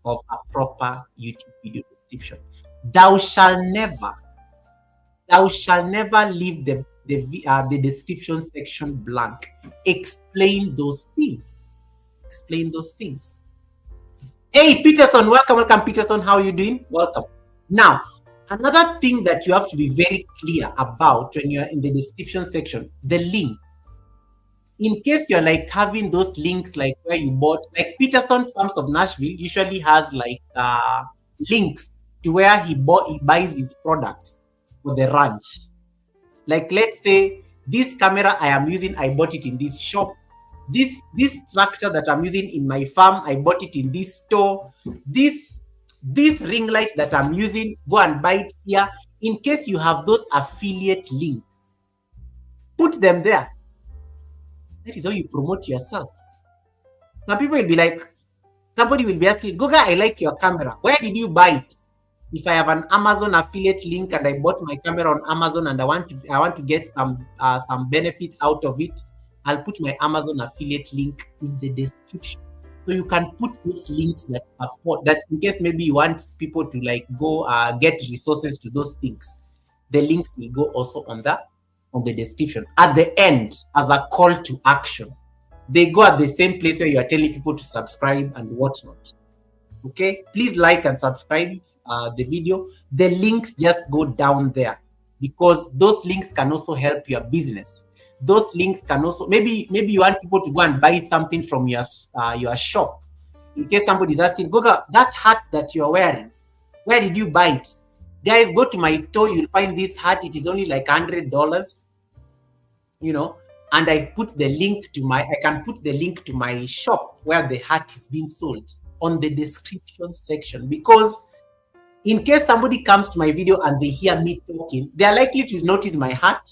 of a proper YouTube video description. Thou shall never leave the description section blank. Explain those things. Explain those things. Hey, Peterson, welcome, Peterson. How are you doing? Welcome. Now, another thing that you have to be very clear about when you're in the description section, the link. In case you're like having those links like where you bought, like Peterson Farms of Nashville usually has like links to where he buys his products for the ranch. Like, let's say this camera I am using, I bought it in this shop. This tractor that I'm using in my farm, I bought it in this store. This ring light that I'm using, go and buy it here. In case you have those affiliate links, put them there. That is how you promote yourself. Some people will be like, somebody will be asking, Goga, I like your camera. Where did you buy it? If I have an Amazon affiliate link and I bought my camera on Amazon and I want to get some benefits out of it, I'll put my Amazon affiliate link in the description. So you can put those links that support that in case maybe you want people to like go get resources to those things. The links will go also on the description. At the end, as a call to action, they go at the same place where you are telling people to subscribe and whatnot. Okay, please like and subscribe the video. The links just go down there because those links can also help your business. Those links can also maybe you want people to go and buy something from your shop. In case somebody is asking, Goga, that hat that you're wearing, where did you buy it? Guys, go to my store. You'll find this hat. It is only like $100. You know, and I put the link to I can put the link to my shop where the hat is being sold on the description section, because in case somebody comes to my video and they hear me talking, they are likely to notice my hat.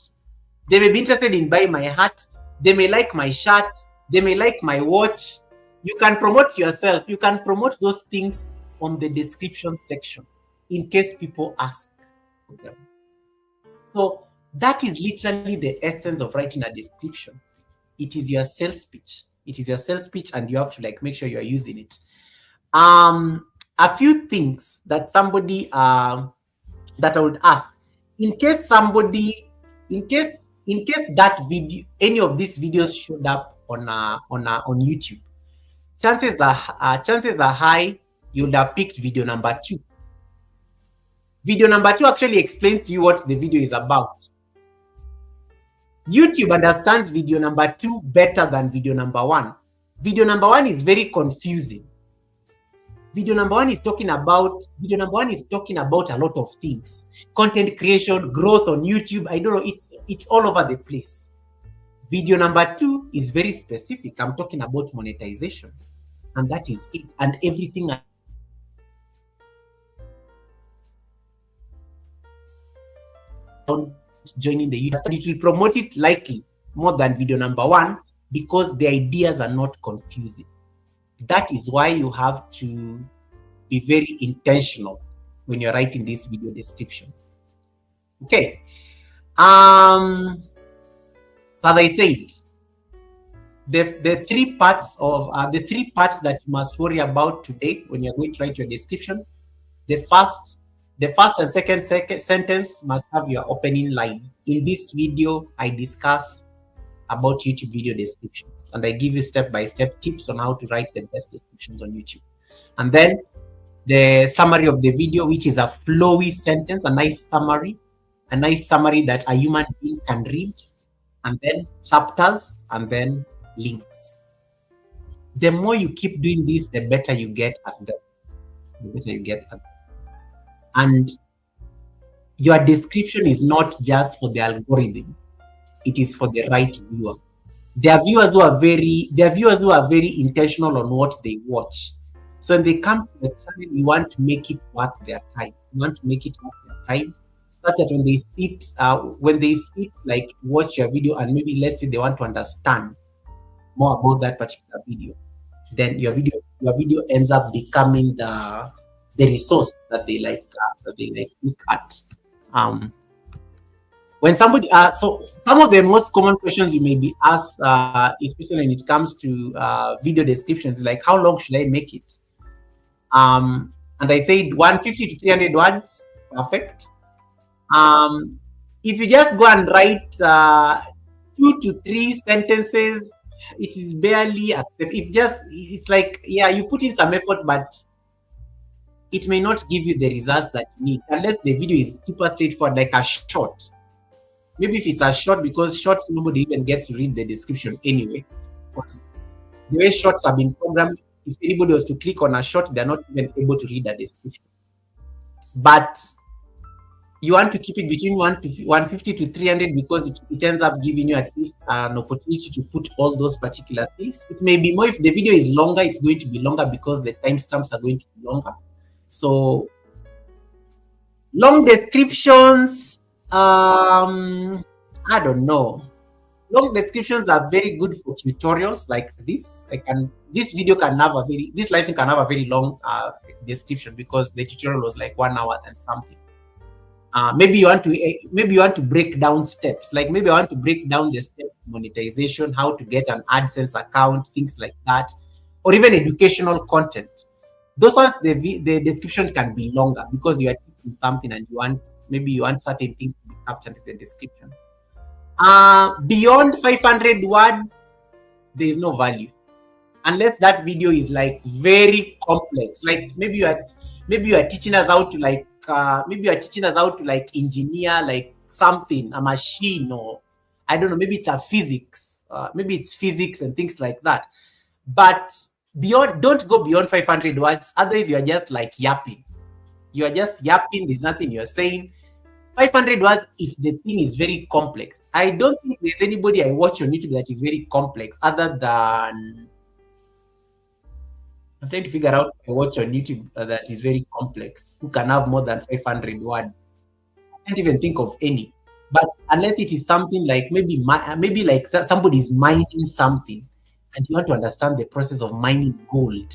They may be interested in buying my hat. They may like my shirt. They may like my watch. You can promote yourself. You can promote those things on the description section in case people ask for them. So that is literally the essence of writing a description. It is your sales pitch. It is your sales pitch, and you have to like make sure you are using it. A few things that somebody that I would ask, in case that video, any of these videos showed up on YouTube, chances are high you would have picked video number 2. Video number 2 actually explains to you what the video is about. YouTube understands video number 2 better than video number 1. Video number 1 is very confusing. Video number one is talking about a lot of things. Content creation, growth on YouTube. I don't know, it's all over the place. Video number 2 is very specific. I'm talking about monetization. And that is it. And everything joining the YouTube, it will promote it likely more than video number 1 because the ideas are not confusing. That is why you have to be very intentional when you're writing these video descriptions. Okay. So as I said, the three parts that you must worry about today when you're going to write your description. The first and second sentence must have your opening line. In this video, I discuss about YouTube video descriptions, and I give you step-by-step tips on how to write the best descriptions on YouTube. And then the summary of the video, which is a flowy sentence, a nice summary that a human being can read, and then chapters, and then links. The more you keep doing this, the better you get at them. And your description is not just for the algorithm. It is for the right viewer. There are viewers who are very intentional on what they watch. So when they come to the channel, you want to make it worth their time. Such that when they sit like watch your video, and maybe let's say they want to understand more about that particular video, then your video ends up becoming the resource that they look at. When somebody so some of the most common questions you may be asked, especially when it comes to video descriptions, like how long should I make it? And I said 150 to 300 words, perfect. If you just go and write 2 to 3 sentences, it is barely accepted. It's like, yeah, you put in some effort, but it may not give you the results that you need unless the video is super straightforward, like a short. Maybe if it's a short, because shorts nobody even gets to read the description anyway. But the way shorts have been programmed, if anybody was to click on a short, they're not even able to read the description. But you want to keep it between 150 to 300 because it ends up giving you at least an opportunity to put all those particular things. It may be more if the video is longer, it's going to be longer because the timestamps are going to be longer. So long descriptions, I don't know. Long descriptions are very good for tutorials like this. This live stream can have a very long description because the tutorial was like 1 hour and something. maybe you want to break down steps. Like maybe I want to break down the steps of monetization, how to get an AdSense account, things like that, or even educational content. Those ones, the description can be longer because you are teaching something and you want certain things to be captured in the description. Beyond 500 words, there is no value unless that video is like very complex. Like maybe you are teaching us how to engineer like something, a machine, or I don't know, maybe it's a physics, maybe it's physics and things like that. But don't go beyond 500 words. Otherwise, you are just like yapping. You are just yapping. There's nothing you're saying. 500 words if the thing is very complex. I don't think there's anybody I watch on YouTube that is very complex other than I'm trying to figure out I watch on YouTube that is very complex, who can have more than 500 words. I can't even think of any. But unless it is something like maybe like somebody is mining something, and you want to understand the process of mining gold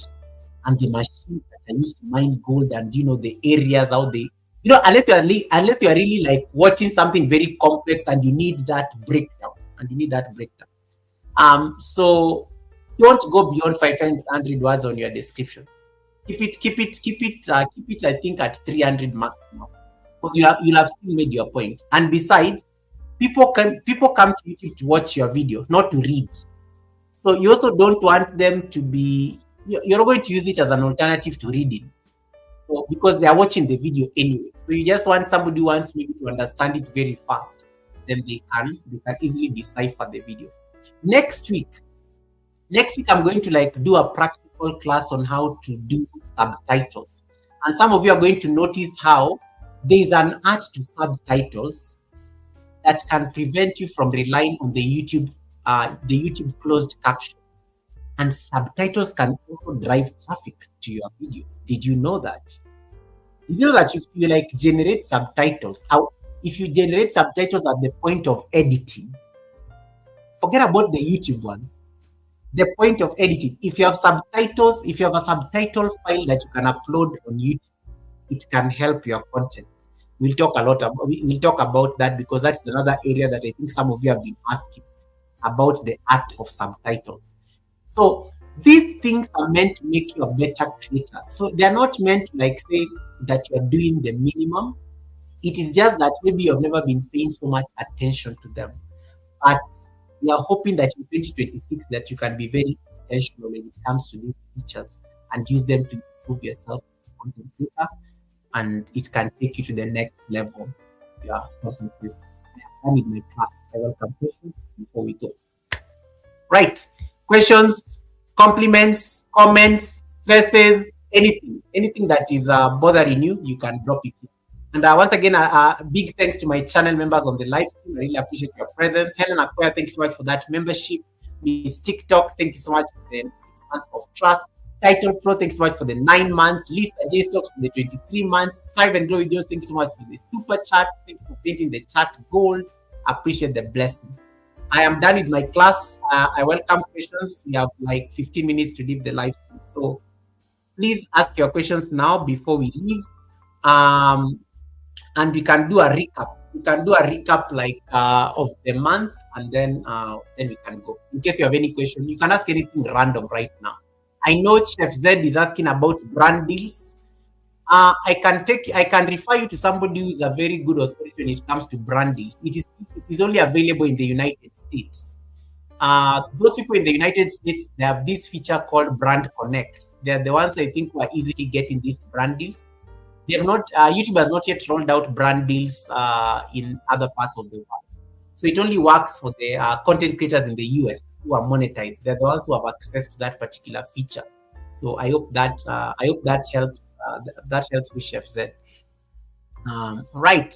and the machines that are used to mine gold, and the areas how they, unless you are really like watching something very complex and you need that breakdown, so don't go beyond 500 words on your description. Keep it. I think at 300 max now, because you'll have still made your point. And besides, people come to YouTube to watch your video, not to read. So you also don't want them to be. You're not going to use it as an alternative to reading, so, because they are watching the video anyway. So you just want somebody who wants maybe to understand it very fast. Then they can easily decipher the video. Next week, I'm going to like do a practical class on how to do subtitles. And some of you are going to notice how there is an art to subtitles that can prevent you from relying on the YouTube closed caption. And subtitles can also drive traffic to your videos. Did you know that? Did you know that if you like generate subtitles, if you generate subtitles at the point of editing, forget about the YouTube ones. The point of editing, if you have subtitles, if you have a subtitle file that you can upload on YouTube, it can help your content. We'll talk about that, because that's another area that I think some of you have been asking about, the art of subtitles. So these things are meant to make you a better creator. So they're not meant to like say that you're doing the minimum. It is just that maybe you've never been paying so much attention to them. But we are hoping that in 2026 that you can be very intentional when it comes to these features and use them to improve yourself as a content creator, and it can take you to the next level. Yeah, content creator. I'm with my class. I welcome questions before we go. Right. Questions, compliments, comments, stresses, anything that is bothering you, you can drop it here. And once again, big thanks to my channel members on the live stream. I really appreciate your presence. Helen Akoya, thank you so much for that membership. Miss TikTok, thank you so much for the 6 months of trust. Title Pro, thanks so much for the 9 months. Lisa J Stocks for the 23 months. Thrive and Grow Video, thank you so much for the super chat. Thank you for painting the chat gold. Appreciate the blessing. I am done with my class. I welcome questions. We have like 15 minutes to leave the live stream. So please ask your questions now before we leave. And we can do a recap. We can do a recap like of the month, and then we can go. In case you have any question, you can ask anything random right now. I know Chef Zed is asking about brand deals. I can refer you to somebody who is a very good authority when it comes to brand deals. It is only available in the United States. Those people in the United States, they have this feature called Brand Connect. They're the ones I think who are easily getting these brand deals. They have not. YouTube has not yet rolled out brand deals in other parts of the world. So it only works for the content creators in the US who are monetized. They're the ones who have access to that particular feature. So I hope that helps. That helps with Chef Z. Right.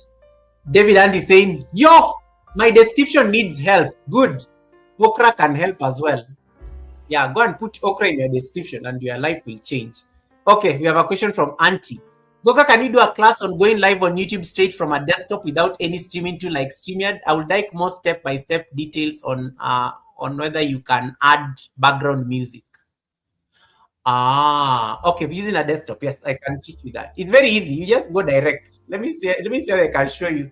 David Andy saying, "Yo, my description needs help." Good. Okra can help as well. Yeah, go and put okra in your description, and your life will change. Okay, we have a question from Auntie. Goka, can you do a class on going live on YouTube straight from a desktop without any streaming tool like StreamYard? I would like more step-by-step details on whether you can add background music. Okay, using a desktop. Yes, I can teach you that. It's very easy. You just go direct. Let me see I can show you.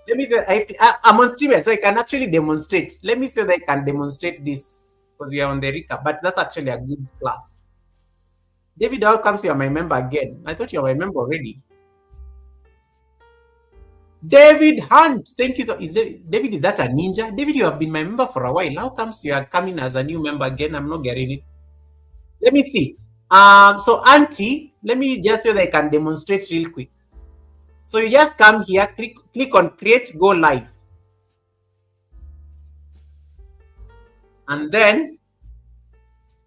Let me say I'm on streamer, so I can actually demonstrate. Let me say that I can demonstrate this because we are on the recap, but that's actually a good class. David, how comes you are my member again? I thought you were my member already. David Hunt, thank you. So, David, is that a ninja? David, you have been my member for a while. How comes you are coming as a new member again? I'm not getting it. Let me see. So Auntie, let me just so that I can demonstrate real quick. So you just come here, click on create, go live. And then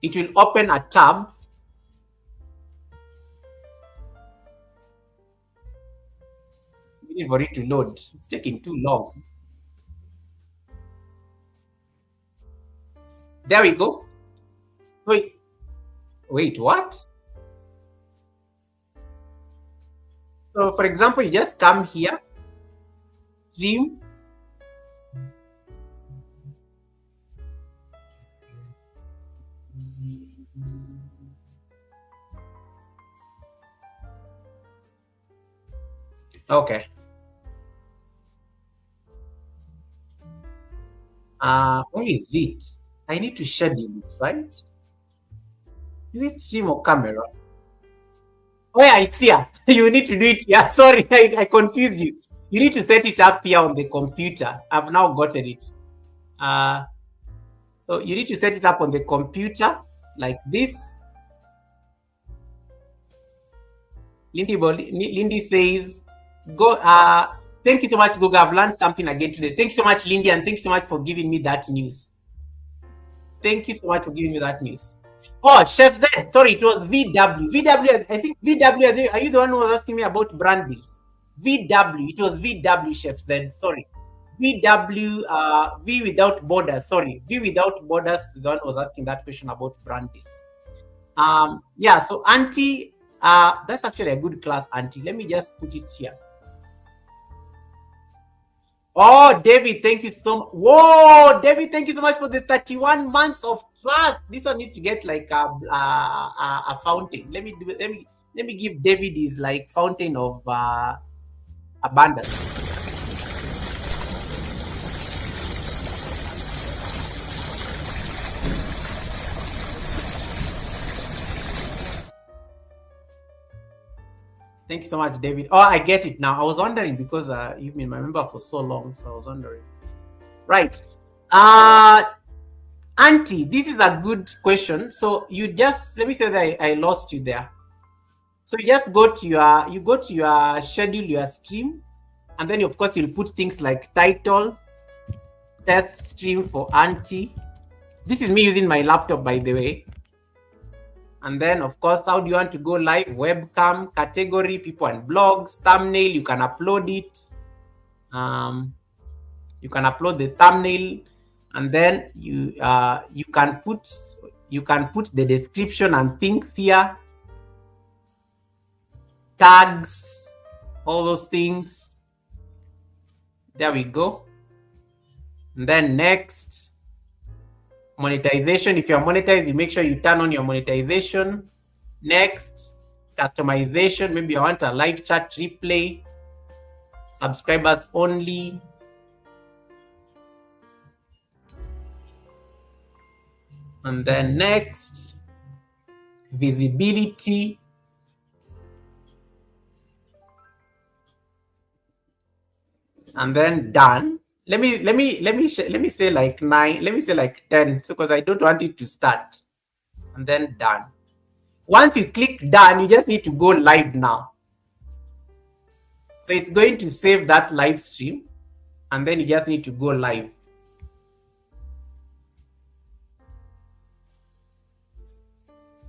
it will open a tab. Waiting for it to load. It's taking too long. There we go. Wait, what? So for example, you just come here, stream. Okay. Where is it? I need to schedule it, right? Is it stream or camera? Oh yeah, it's here. You need to do it here. Sorry, I confused you. You need to set it up here on the computer. I've now gotten it. So you need to set it up on the computer like this. Lindy says, "Go. Thank you so much, Google. I've learned something again today. Thank you so much, Lindy, and thanks so much for giving me that news. Thank you so much for giving me that news." Oh, Chef Z. Sorry, it was VW. VW. I think VW. Are you the one who was asking me about brand deals? VW. It was VW, Chef Z. Sorry. VW. V without borders. Sorry. V without borders is the one who was asking that question about brand deals. Yeah. So Auntie. That's actually a good class, Auntie. Let me just put it here. Oh, David, thank you so much. Whoa, David, thank you so much for the 31 months of trust. This one needs to get like a fountain. Let me give David his like fountain of abundance. Thank you so much, David. Oh, I get it now. I was wondering because you've been my member for so long, so I was wondering. Right. Auntie, this is a good question. So you just let me say that I lost you there. So you just go to your schedule, your stream, and then of course you'll put things like title, test stream for Auntie. This is me using my laptop, by the way. And then, of course, how do you want to go live? Webcam, category, people and blogs, thumbnail. You can upload it. You can upload the thumbnail, and then you can put the description and things here, tags, all those things. There we go. And then next. Monetization. If you're monetized, you make sure you turn on your monetization. Next, customization. Maybe I want a live chat replay. Subscribers only. And then next, visibility. And then done. Let me say like 9. Let me say like 10. So because I don't want it to start. And then done. Once you click done, you just need to go live now. So it's going to save that live stream, and then you just need to go live.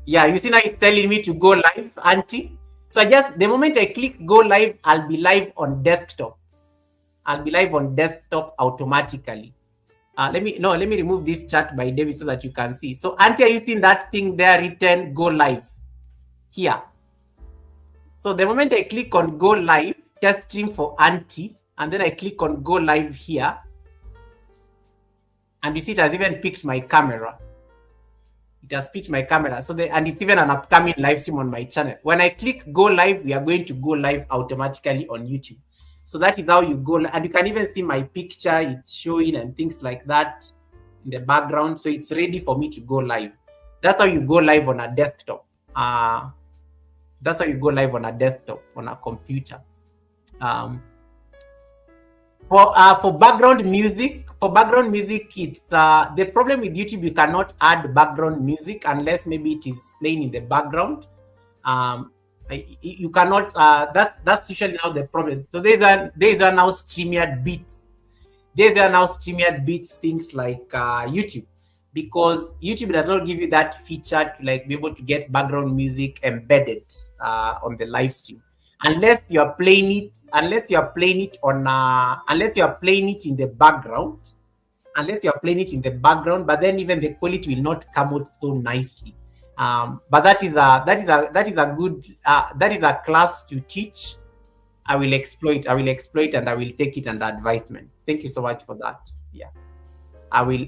Yeah, you see now it's telling me to go live, Auntie. So the moment I click go live, I'll be live on desktop. I'll be live on desktop automatically. Let me remove this chat by David so that you can see. So Auntie, are you seeing that thing there written go live here? So the moment I click on go live, test stream for Auntie, and then I click on go live here, and you see it has even picked my camera. It has picked my camera. And it's even an upcoming live stream on my channel. When I click go live, we are going to go live automatically on YouTube. So that is how you go. And you can even see my picture. It's showing and things like that in the background. So it's ready for me to go live. That's how you go live on a desktop. That's how you go live on a desktop, on a computer. For background music, it's the problem with YouTube. You cannot add background music unless maybe it is playing in the background. You cannot. That's usually now the problem. So these are now StreamYard beats. These are now StreamYard beats things like YouTube, because YouTube does not give you that feature to like be able to get background music embedded on the live stream. Unless you are playing it in the background, but then even the quality will not come out so nicely. But that is a class to teach. I will exploit and I will take it under advisement. Thank you so much for that. Yeah, I will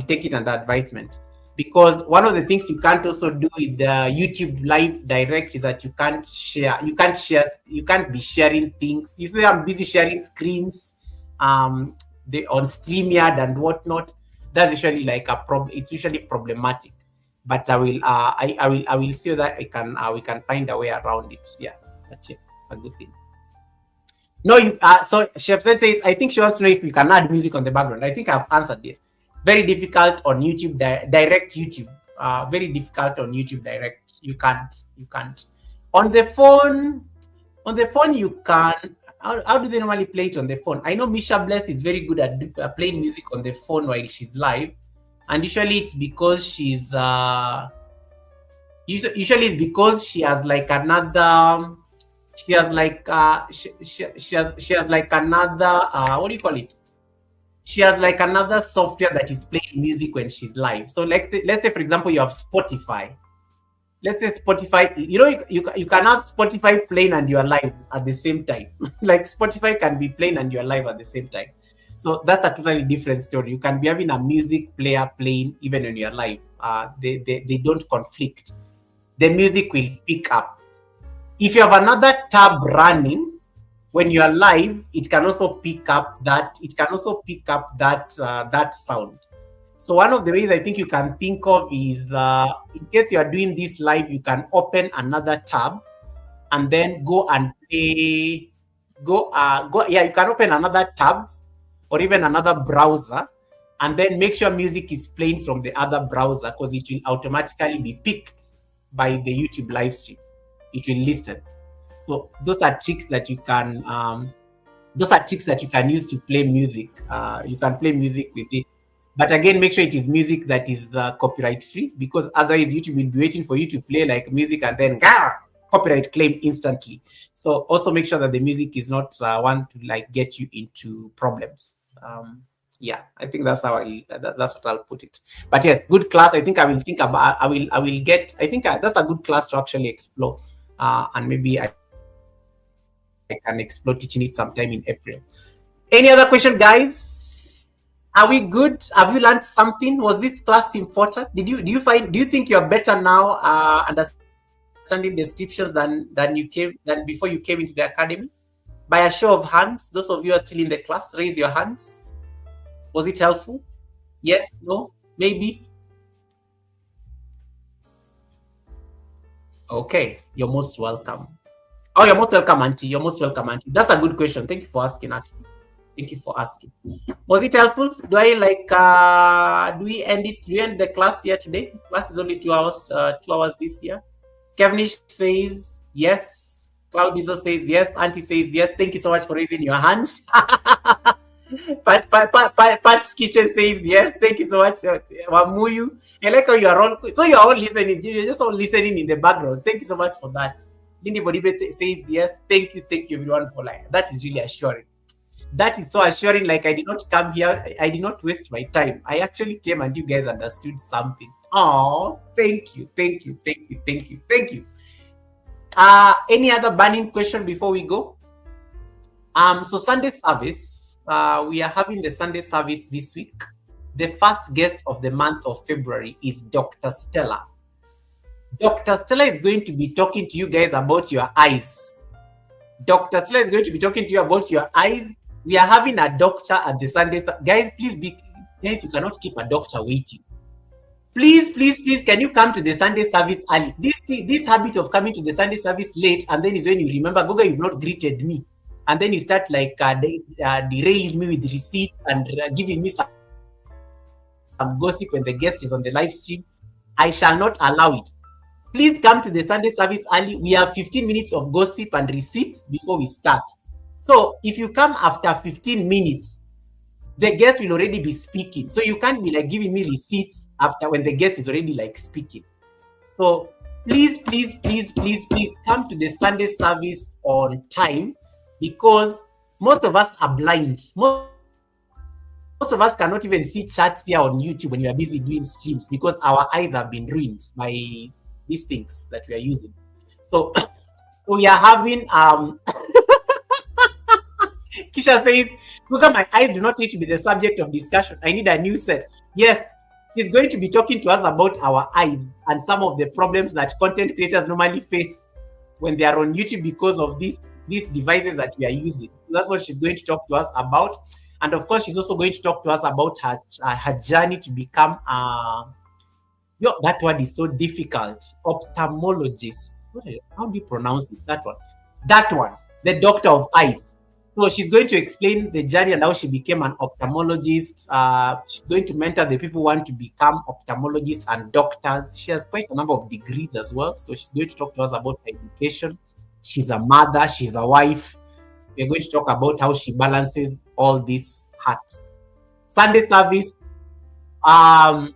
take it under advisement. Because one of the things you can't also do with the YouTube live direct is that you can't be sharing things. You say I'm busy sharing screens on StreamYard and whatnot. That's usually like a problem. It's usually problematic. But I will see that we can find a way around it. Yeah, that's it. It's a good thing. No, so Chef says I think she wants to know if you can add music on the background. I think I've answered it. Very difficult on YouTube direct YouTube. Very difficult on YouTube direct. You can't. On the phone you can. How do they normally play it on the phone? I know Misha Bless is very good at playing music on the phone while she's live, and usually it's because she's usually it's because she has like another. She has like another what do you call it? She has like another software that is playing music when she's live. So let's say for example you have Spotify. Let's say Spotify, you can have Spotify playing and you are live at the same time. Like Spotify can be playing and you are live at the same time. So that's a totally different story. You can be having a music player playing even when you're live. They don't conflict. The music will pick up. If you have another tab running when you are live, it can also pick up that. That sound. So one of the ways I think you can think of is, in case you are doing this live, you can open another tab, and then go and play. You can open another tab, or even another browser, and then make sure music is playing from the other browser, because it will automatically be picked by the YouTube live stream. It will listen. So those are tricks that you can use to play music. You can play music with it, but again, make sure it is music that is copyright free, because otherwise YouTube will be waiting for you to play like music and then copyright claim instantly. So also make sure that the music is not one to like get you into problems. Yeah, I think that's how that's what I'll put it. But yes, good class. I think I will think about. I will get. I think that's a good class to actually explore, and maybe I can explore teaching it sometime in April. Any other question, guys? Are we good? Have you learned something? Was this class important? Do you think you're better now understanding descriptions than before you came into the academy? By a show of hands, those of you who are still in the class, raise your hands. Was it helpful? Yes, no, maybe? Okay, you're most welcome. Oh, you're most welcome, Auntie. You're most welcome, Auntie. That's a good question. Thank you for asking, actually. Thank you for asking. Was it helpful? Do we end the class here today? Class is only 2 hours, 2 hours this year. Kevinish says yes. Cloud Diesel says yes. Auntie says yes. Thank you so much for raising your hands. Pat's Kitchen says yes. Thank you so much, Wamuyu. I like how you are all. So you are all listening. You're just all listening in the background. Thank you so much for that. Lindy Bodibe says yes. Thank you everyone for like. That is really assuring. That is so assuring. Like I did not come here. I did not waste my time. I actually came and you guys understood something. Oh, thank you. Any other burning question before we go? So Sunday service, we are having the Sunday service this week. The first guest of the month of February is Dr. Stella. Dr. Stella is going to be talking to you guys about your eyes. Dr. Stella is going to be talking to you about your eyes. We are having a doctor at the Sunday. Guys, guys, you cannot keep a doctor waiting. Please, please, please, can you come to the Sunday service early? This habit of coming to the Sunday service late, and then is when you remember, Goga, you've not greeted me. And then you start like derailing me with receipts and giving me some gossip when the guest is on the live stream. I shall not allow it. Please come to the Sunday service early. We have 15 minutes of gossip and receipts before we start. So if you come after 15 minutes, the guest will already be speaking. So you can't be like giving me receipts after when the guest is already like speaking. So please, please, please, please, please come to the Sunday service on time, because most of us are blind. Most of us cannot even see chats here on YouTube when we are busy doing streams, because our eyes have been ruined by these things that we are using. So we are having Kisha says, look at my eyes do not need to be the subject of discussion. I need a new set. Yes, she's going to be talking to us about our eyes and some of the problems that content creators normally face when they are on YouTube because of these devices that we are using. That's what she's going to talk to us about. And of course, she's also going to talk to us about her journey to become that word is so difficult. Ophthalmologist. How do you pronounce it? That one. The doctor of eyes. So she's going to explain the journey and how she became an ophthalmologist. She's going to mentor the people who want to become ophthalmologists and doctors. She has quite a number of degrees as well. So she's going to talk to us about education. She's a mother. She's a wife. We're going to talk about how she balances all these hats. Sunday service. I've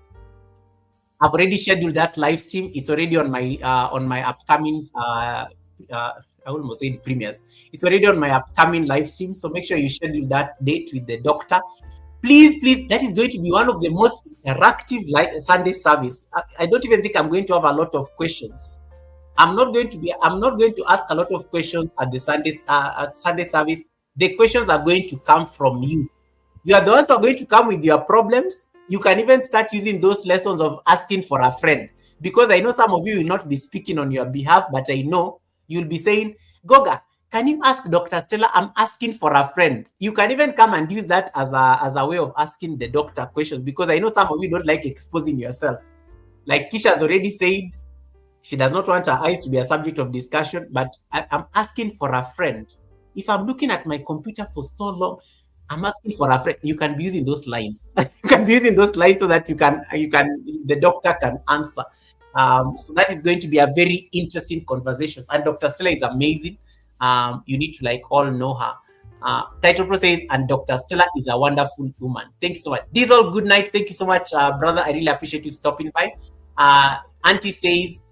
already scheduled that live stream. It's already on my upcoming I almost said premieres. It's already on my upcoming live stream. So make sure you schedule that date with the doctor. Please, please, that is going to be one of the most interactive Sunday service. I don't even think I'm going to have a lot of questions. I'm not going to ask a lot of questions at the Sunday service. The questions are going to come from you. You are the ones who are going to come with your problems. You can even start using those lessons of asking for a friend, because I know some of you will not be speaking on your behalf, but I know you'll be saying, Goga, can you ask Dr. Stella? I'm asking for a friend. You can even come and use that as a way of asking the doctor questions, because I know some of you don't like exposing yourself. Like Kisha has already said, she does not want her eyes to be a subject of discussion, but I'm asking for a friend. If I'm looking at my computer for so long, I'm asking for a friend. You can be using those lines. You can be using those lines so that the doctor can answer. So that is going to be a very interesting conversation. And Dr. Stella is amazing. You need to all know her. Title Pro says, and Dr. Stella is a wonderful woman. Thank you so much. Diesel, good night. Thank you so much, brother. I really appreciate you stopping by. Auntie says,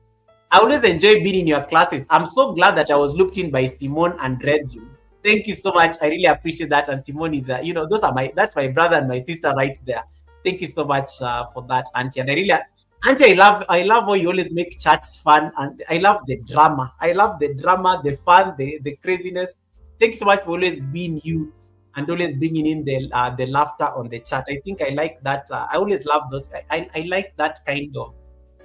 I always enjoy being in your classes. I'm so glad that I was looked in by Simone and Redzu. Thank you so much. I really appreciate that. And Simone is, that's my brother and my sister right there. Thank you so much for that, Auntie. And Auntie, I love how you always make chats fun, and I love the drama. I love the drama, the fun, the craziness. Thank you so much for always being you and always bringing in the laughter on the chat. I think I like that. I always love those. I like that kind of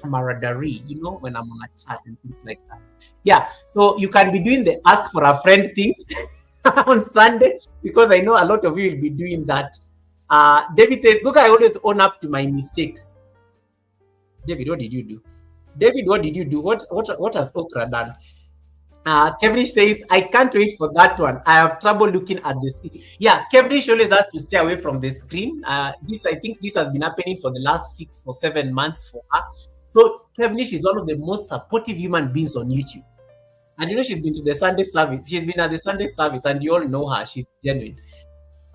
camaraderie, when I'm on a chat and things like that. Yeah, so you can be doing the ask for a friend things on Sunday, because I know a lot of you will be doing that. David says, look, I always own up to my mistakes. David, what did you do? David, what did you do? What has Okra done? Kevin says, I can't wait for that one. I have trouble looking at the screen. Yeah, Kevin always has to stay away from the screen. I think this has been happening for the last 6 or 7 months for her. So Kevin is one of the most supportive human beings on YouTube. And she's been to the Sunday service. She's been at the Sunday service, and you all know her. She's genuine.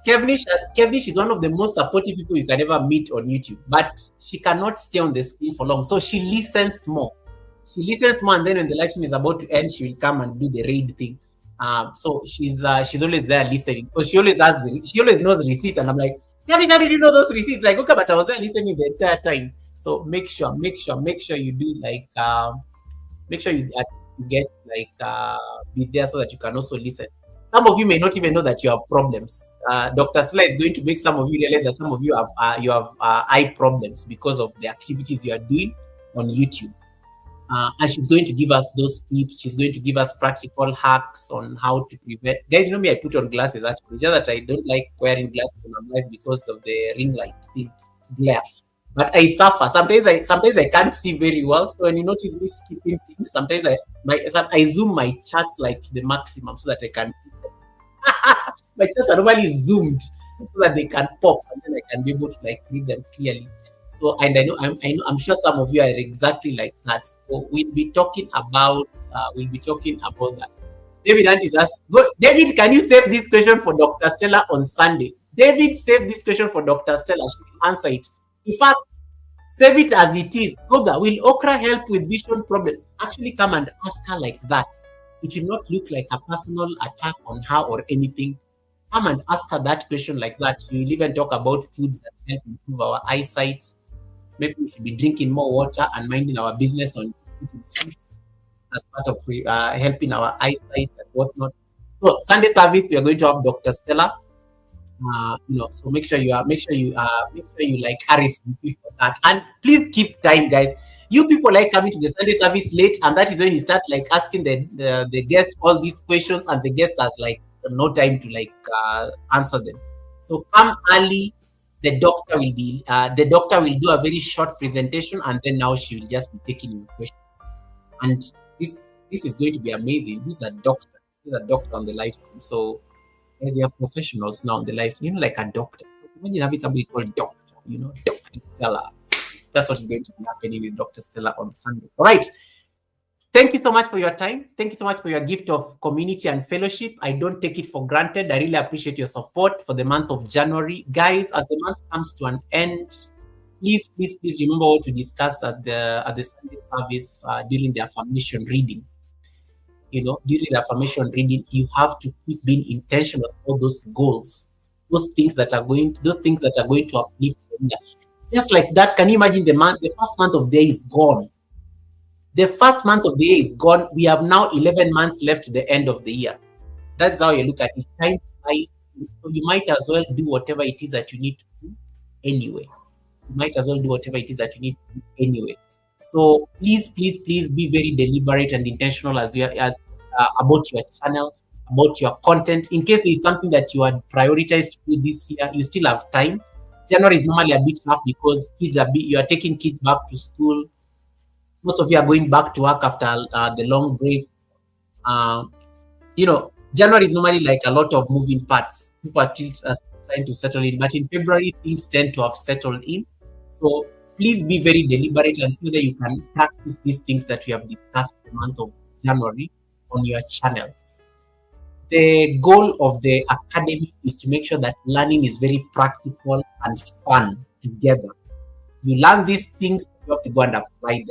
Kevnish is one of the most supportive people you can ever meet on YouTube, but she cannot stay on the screen for long. So she listens more. And then when the live stream is about to end, she will come and do the raid thing. So she's always there listening. Because she always knows receipts, and I'm like, Kevnish, how did you know those receipts? Like, okay, but I was there listening the entire time. So make sure you do make sure you get be there so that you can also listen. Some of you may not even know that you have problems. Dr. Stella is going to make some of you realize that some of you have eye problems because of the activities you are doing on YouTube. And she's going to give us those tips. She's going to give us practical hacks on how to prevent. Guys, you know me, I put on glasses actually. Just that I don't like wearing glasses in my life because of the ring light thing, glare. But I suffer. Sometimes I can't see very well. So when you notice me skipping things, sometimes I zoom my charts like to the maximum so that I can. My charts are normally zoomed so that they can pop and then I can be able to like read them clearly. So, and I'm sure some of you are exactly like that. So we'll be talking about that. David and is asked, David, can you save this question for Dr. Stella on Sunday? David, save this question for Dr. Stella. She will answer it. In fact, save it as it is. Goga, will okra help with vision problems? Actually, come and ask her like that. It will not look like a personal attack on her or anything. Come and ask her that question like that. She will even talk about foods that help improve our eyesight. Maybe we should be drinking more water and minding our business on eating sweets as part of helping our eyesight and whatnot. So Sunday service, we are going to have Dr. Stella. So make sure you like RSVP for that, and please keep time, guys. You people like coming to the Sunday service late, and that is when you start like asking the guest all these questions, and the guest has like no time to like answer them. So come early. The doctor will do a very short presentation, and then now she will just be taking your questions. And this is going to be amazing. This is a doctor. This is a doctor on the live stream. So as you have professionals now on the live stream, like a doctor. So when you have somebody called doctor, Dr. Stella. That's what is going to be happening with Dr. Stella on Sunday. All right. Thank you so much for your time. Thank you so much for your gift of community and fellowship. I don't take it for granted. I really appreciate your support for the month of January. Guys, as the month comes to an end, please remember what we discussed at the Sunday service during the affirmation reading. During the affirmation reading, you have to keep being intentional about those goals, those things that are going to uplift you. Just like that, can you imagine the first month of the year is gone? The first month of the year is gone. We have now 11 months left to the end of the year. That's how you look at it. Time flies. So you might as well do whatever it is that you need to do anyway. So please be very deliberate and intentional about your channel, about your content. In case there is something that you had prioritized to do this year, you still have time. January is normally a bit tough because you are taking kids back to school. Most of you are going back to work after the long break. January is normally like a lot of moving parts. People are still trying to settle in, but in February things tend to have settled in. So please be very deliberate and so that you can practice these things that we have discussed in the month of January on your channel. The goal of the academy is to make sure that learning is very practical and fun together. You learn these things, you have to go and apply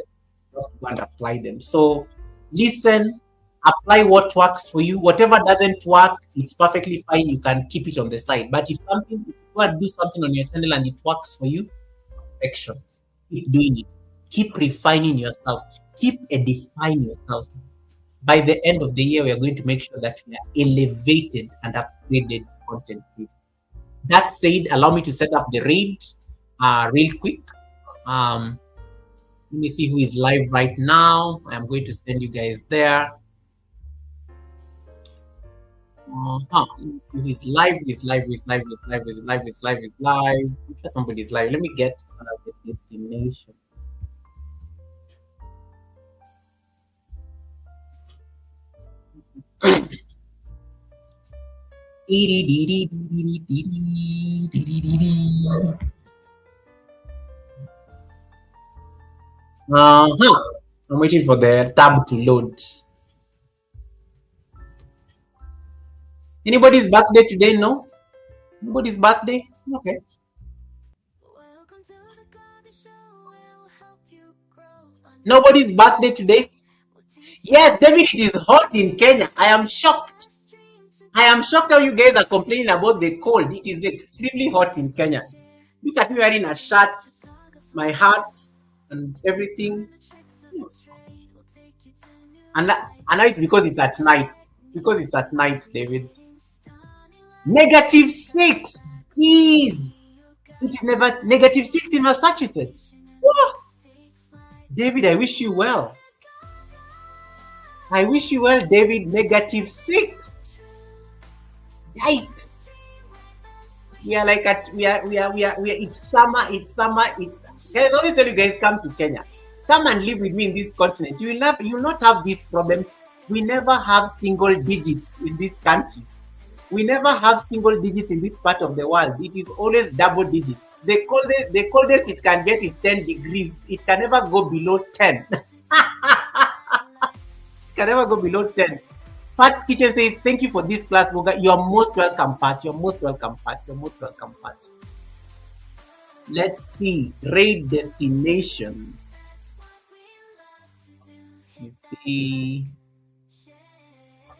them. So listen, apply what works for you. Whatever doesn't work, it's perfectly fine. You can keep it on the side. But if you want to do something on your channel and it works for you, perfection. Keep doing it. Keep refining yourself. Keep edifying yourself. By the end of the year, we are going to make sure that we are elevated and upgraded content creators. That said, allow me to set up the raid real quick. Let me see who is live right now. I'm going to send you guys there. Let me see who is live. Somebody is live. Let me get the destination. I'm waiting for the tab to load. Anybody's birthday today? No? Nobody's birthday? Okay. Nobody's birthday today? Yes, David, it is hot in Kenya. I am shocked. How you guys are complaining about the cold. It is extremely hot in Kenya. Look at me wearing a shirt, my hat, and everything. And now it's because it's at night. David. -6. Jeez. It is never -6 in Massachusetts. Whoa. David, I wish you well. I wish you well, David. -6. Yikes. We are like at it's summer, guys, I always tell you guys, come to Kenya. Come and live with me in this continent. You will not have these problems. We never have single digits in this country. We never have single digits in this part of the world. It is always double digits. The coldest it can get is 10 degrees. It can never go below 10. It can never go below 10. Pat's Kitchen says, thank you for this class, Moga. You're most welcome, Pat. You're most welcome, Pat. You're most welcome, Pat. Let's see. Raid destination. Let's see.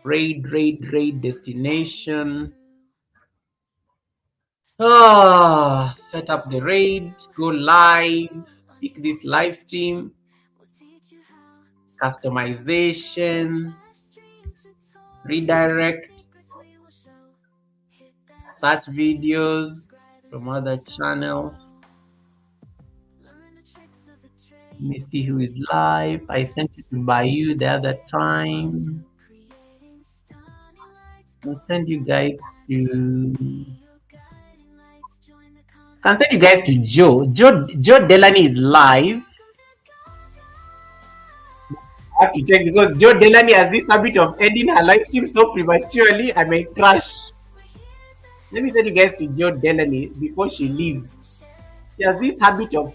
Raid destination. Set up the raid. Go live. Pick this live stream. Customization. Redirect. Search videos from other channels. Let me see who is live. I sent it to Bayou the other time. I'll send you guys to. Can send you guys to Joe. Joe Delaney is live. I have to check because Joe Delaney has this habit of ending her live stream so prematurely, I may crash. Let me send you guys to Joe Delaney before she leaves. She has this habit of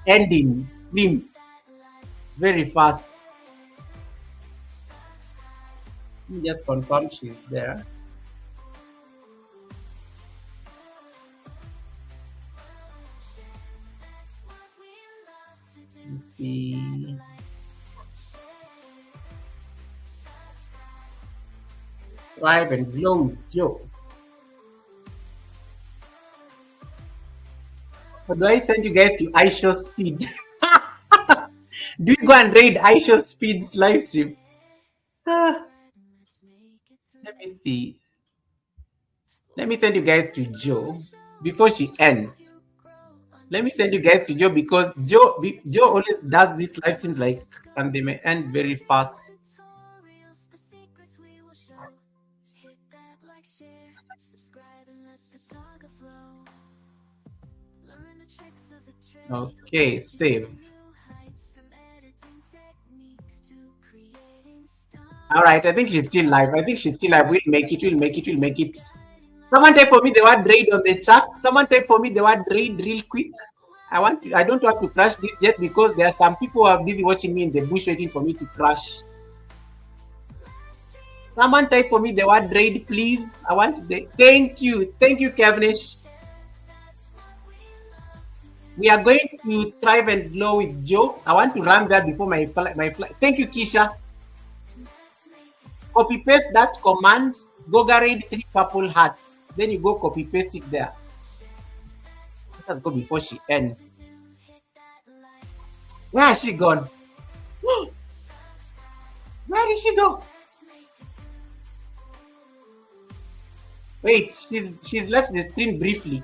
ending streams very fast. Let me just confirm she's there. Let's see. Live and glow with Joe. Or do I send you guys to iShow Speed? Do you go and raid iShow Speed's live stream? Let me see. Let me send you guys to Joe before she ends. Let me send you guys to Joe because Joe always does these live streams like, and they may end very fast. Okay, saved. All right, I think she's still live. We'll make it. Someone type for me the word raid on the chat. Someone type for me the word raid real quick. I don't want to crash this jet because there are some people who are busy watching me in the bush waiting for me to crash. Someone type for me the word raid, please. Thank you, Kevinish. We are going to thrive and glow with Joe. I want to run that before my flight. Thank you, Kisha. Copy paste that command. Go raid 3 purple hearts. Then you go copy paste it there. Let us go before she ends. Where has she gone? Where did she go? Wait, she's left the screen briefly.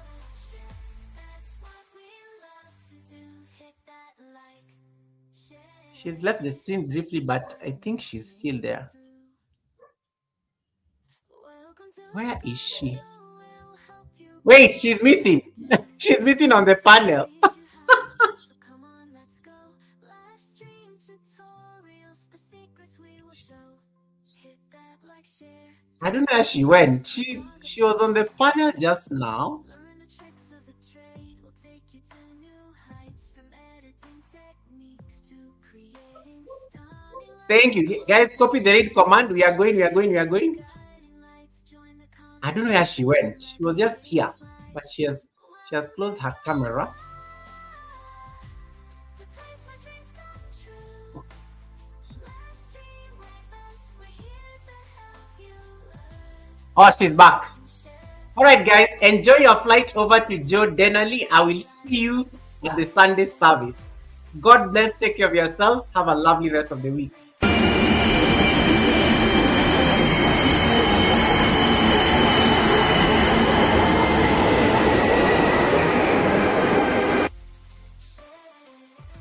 She's left the screen briefly, but I think she's still there. Where is she? Wait, she's missing. She's missing on the panel. I don't know where she went. She was on the panel just now. Thank you. Guys, copy the raid command. We are going. I don't know where she went. She was just here. But she has closed her camera. Oh, she's back. All right, guys. Enjoy your flight over to Joe Denali. I will see you at the Sunday service. God bless. Take care of yourselves. Have a lovely rest of the week.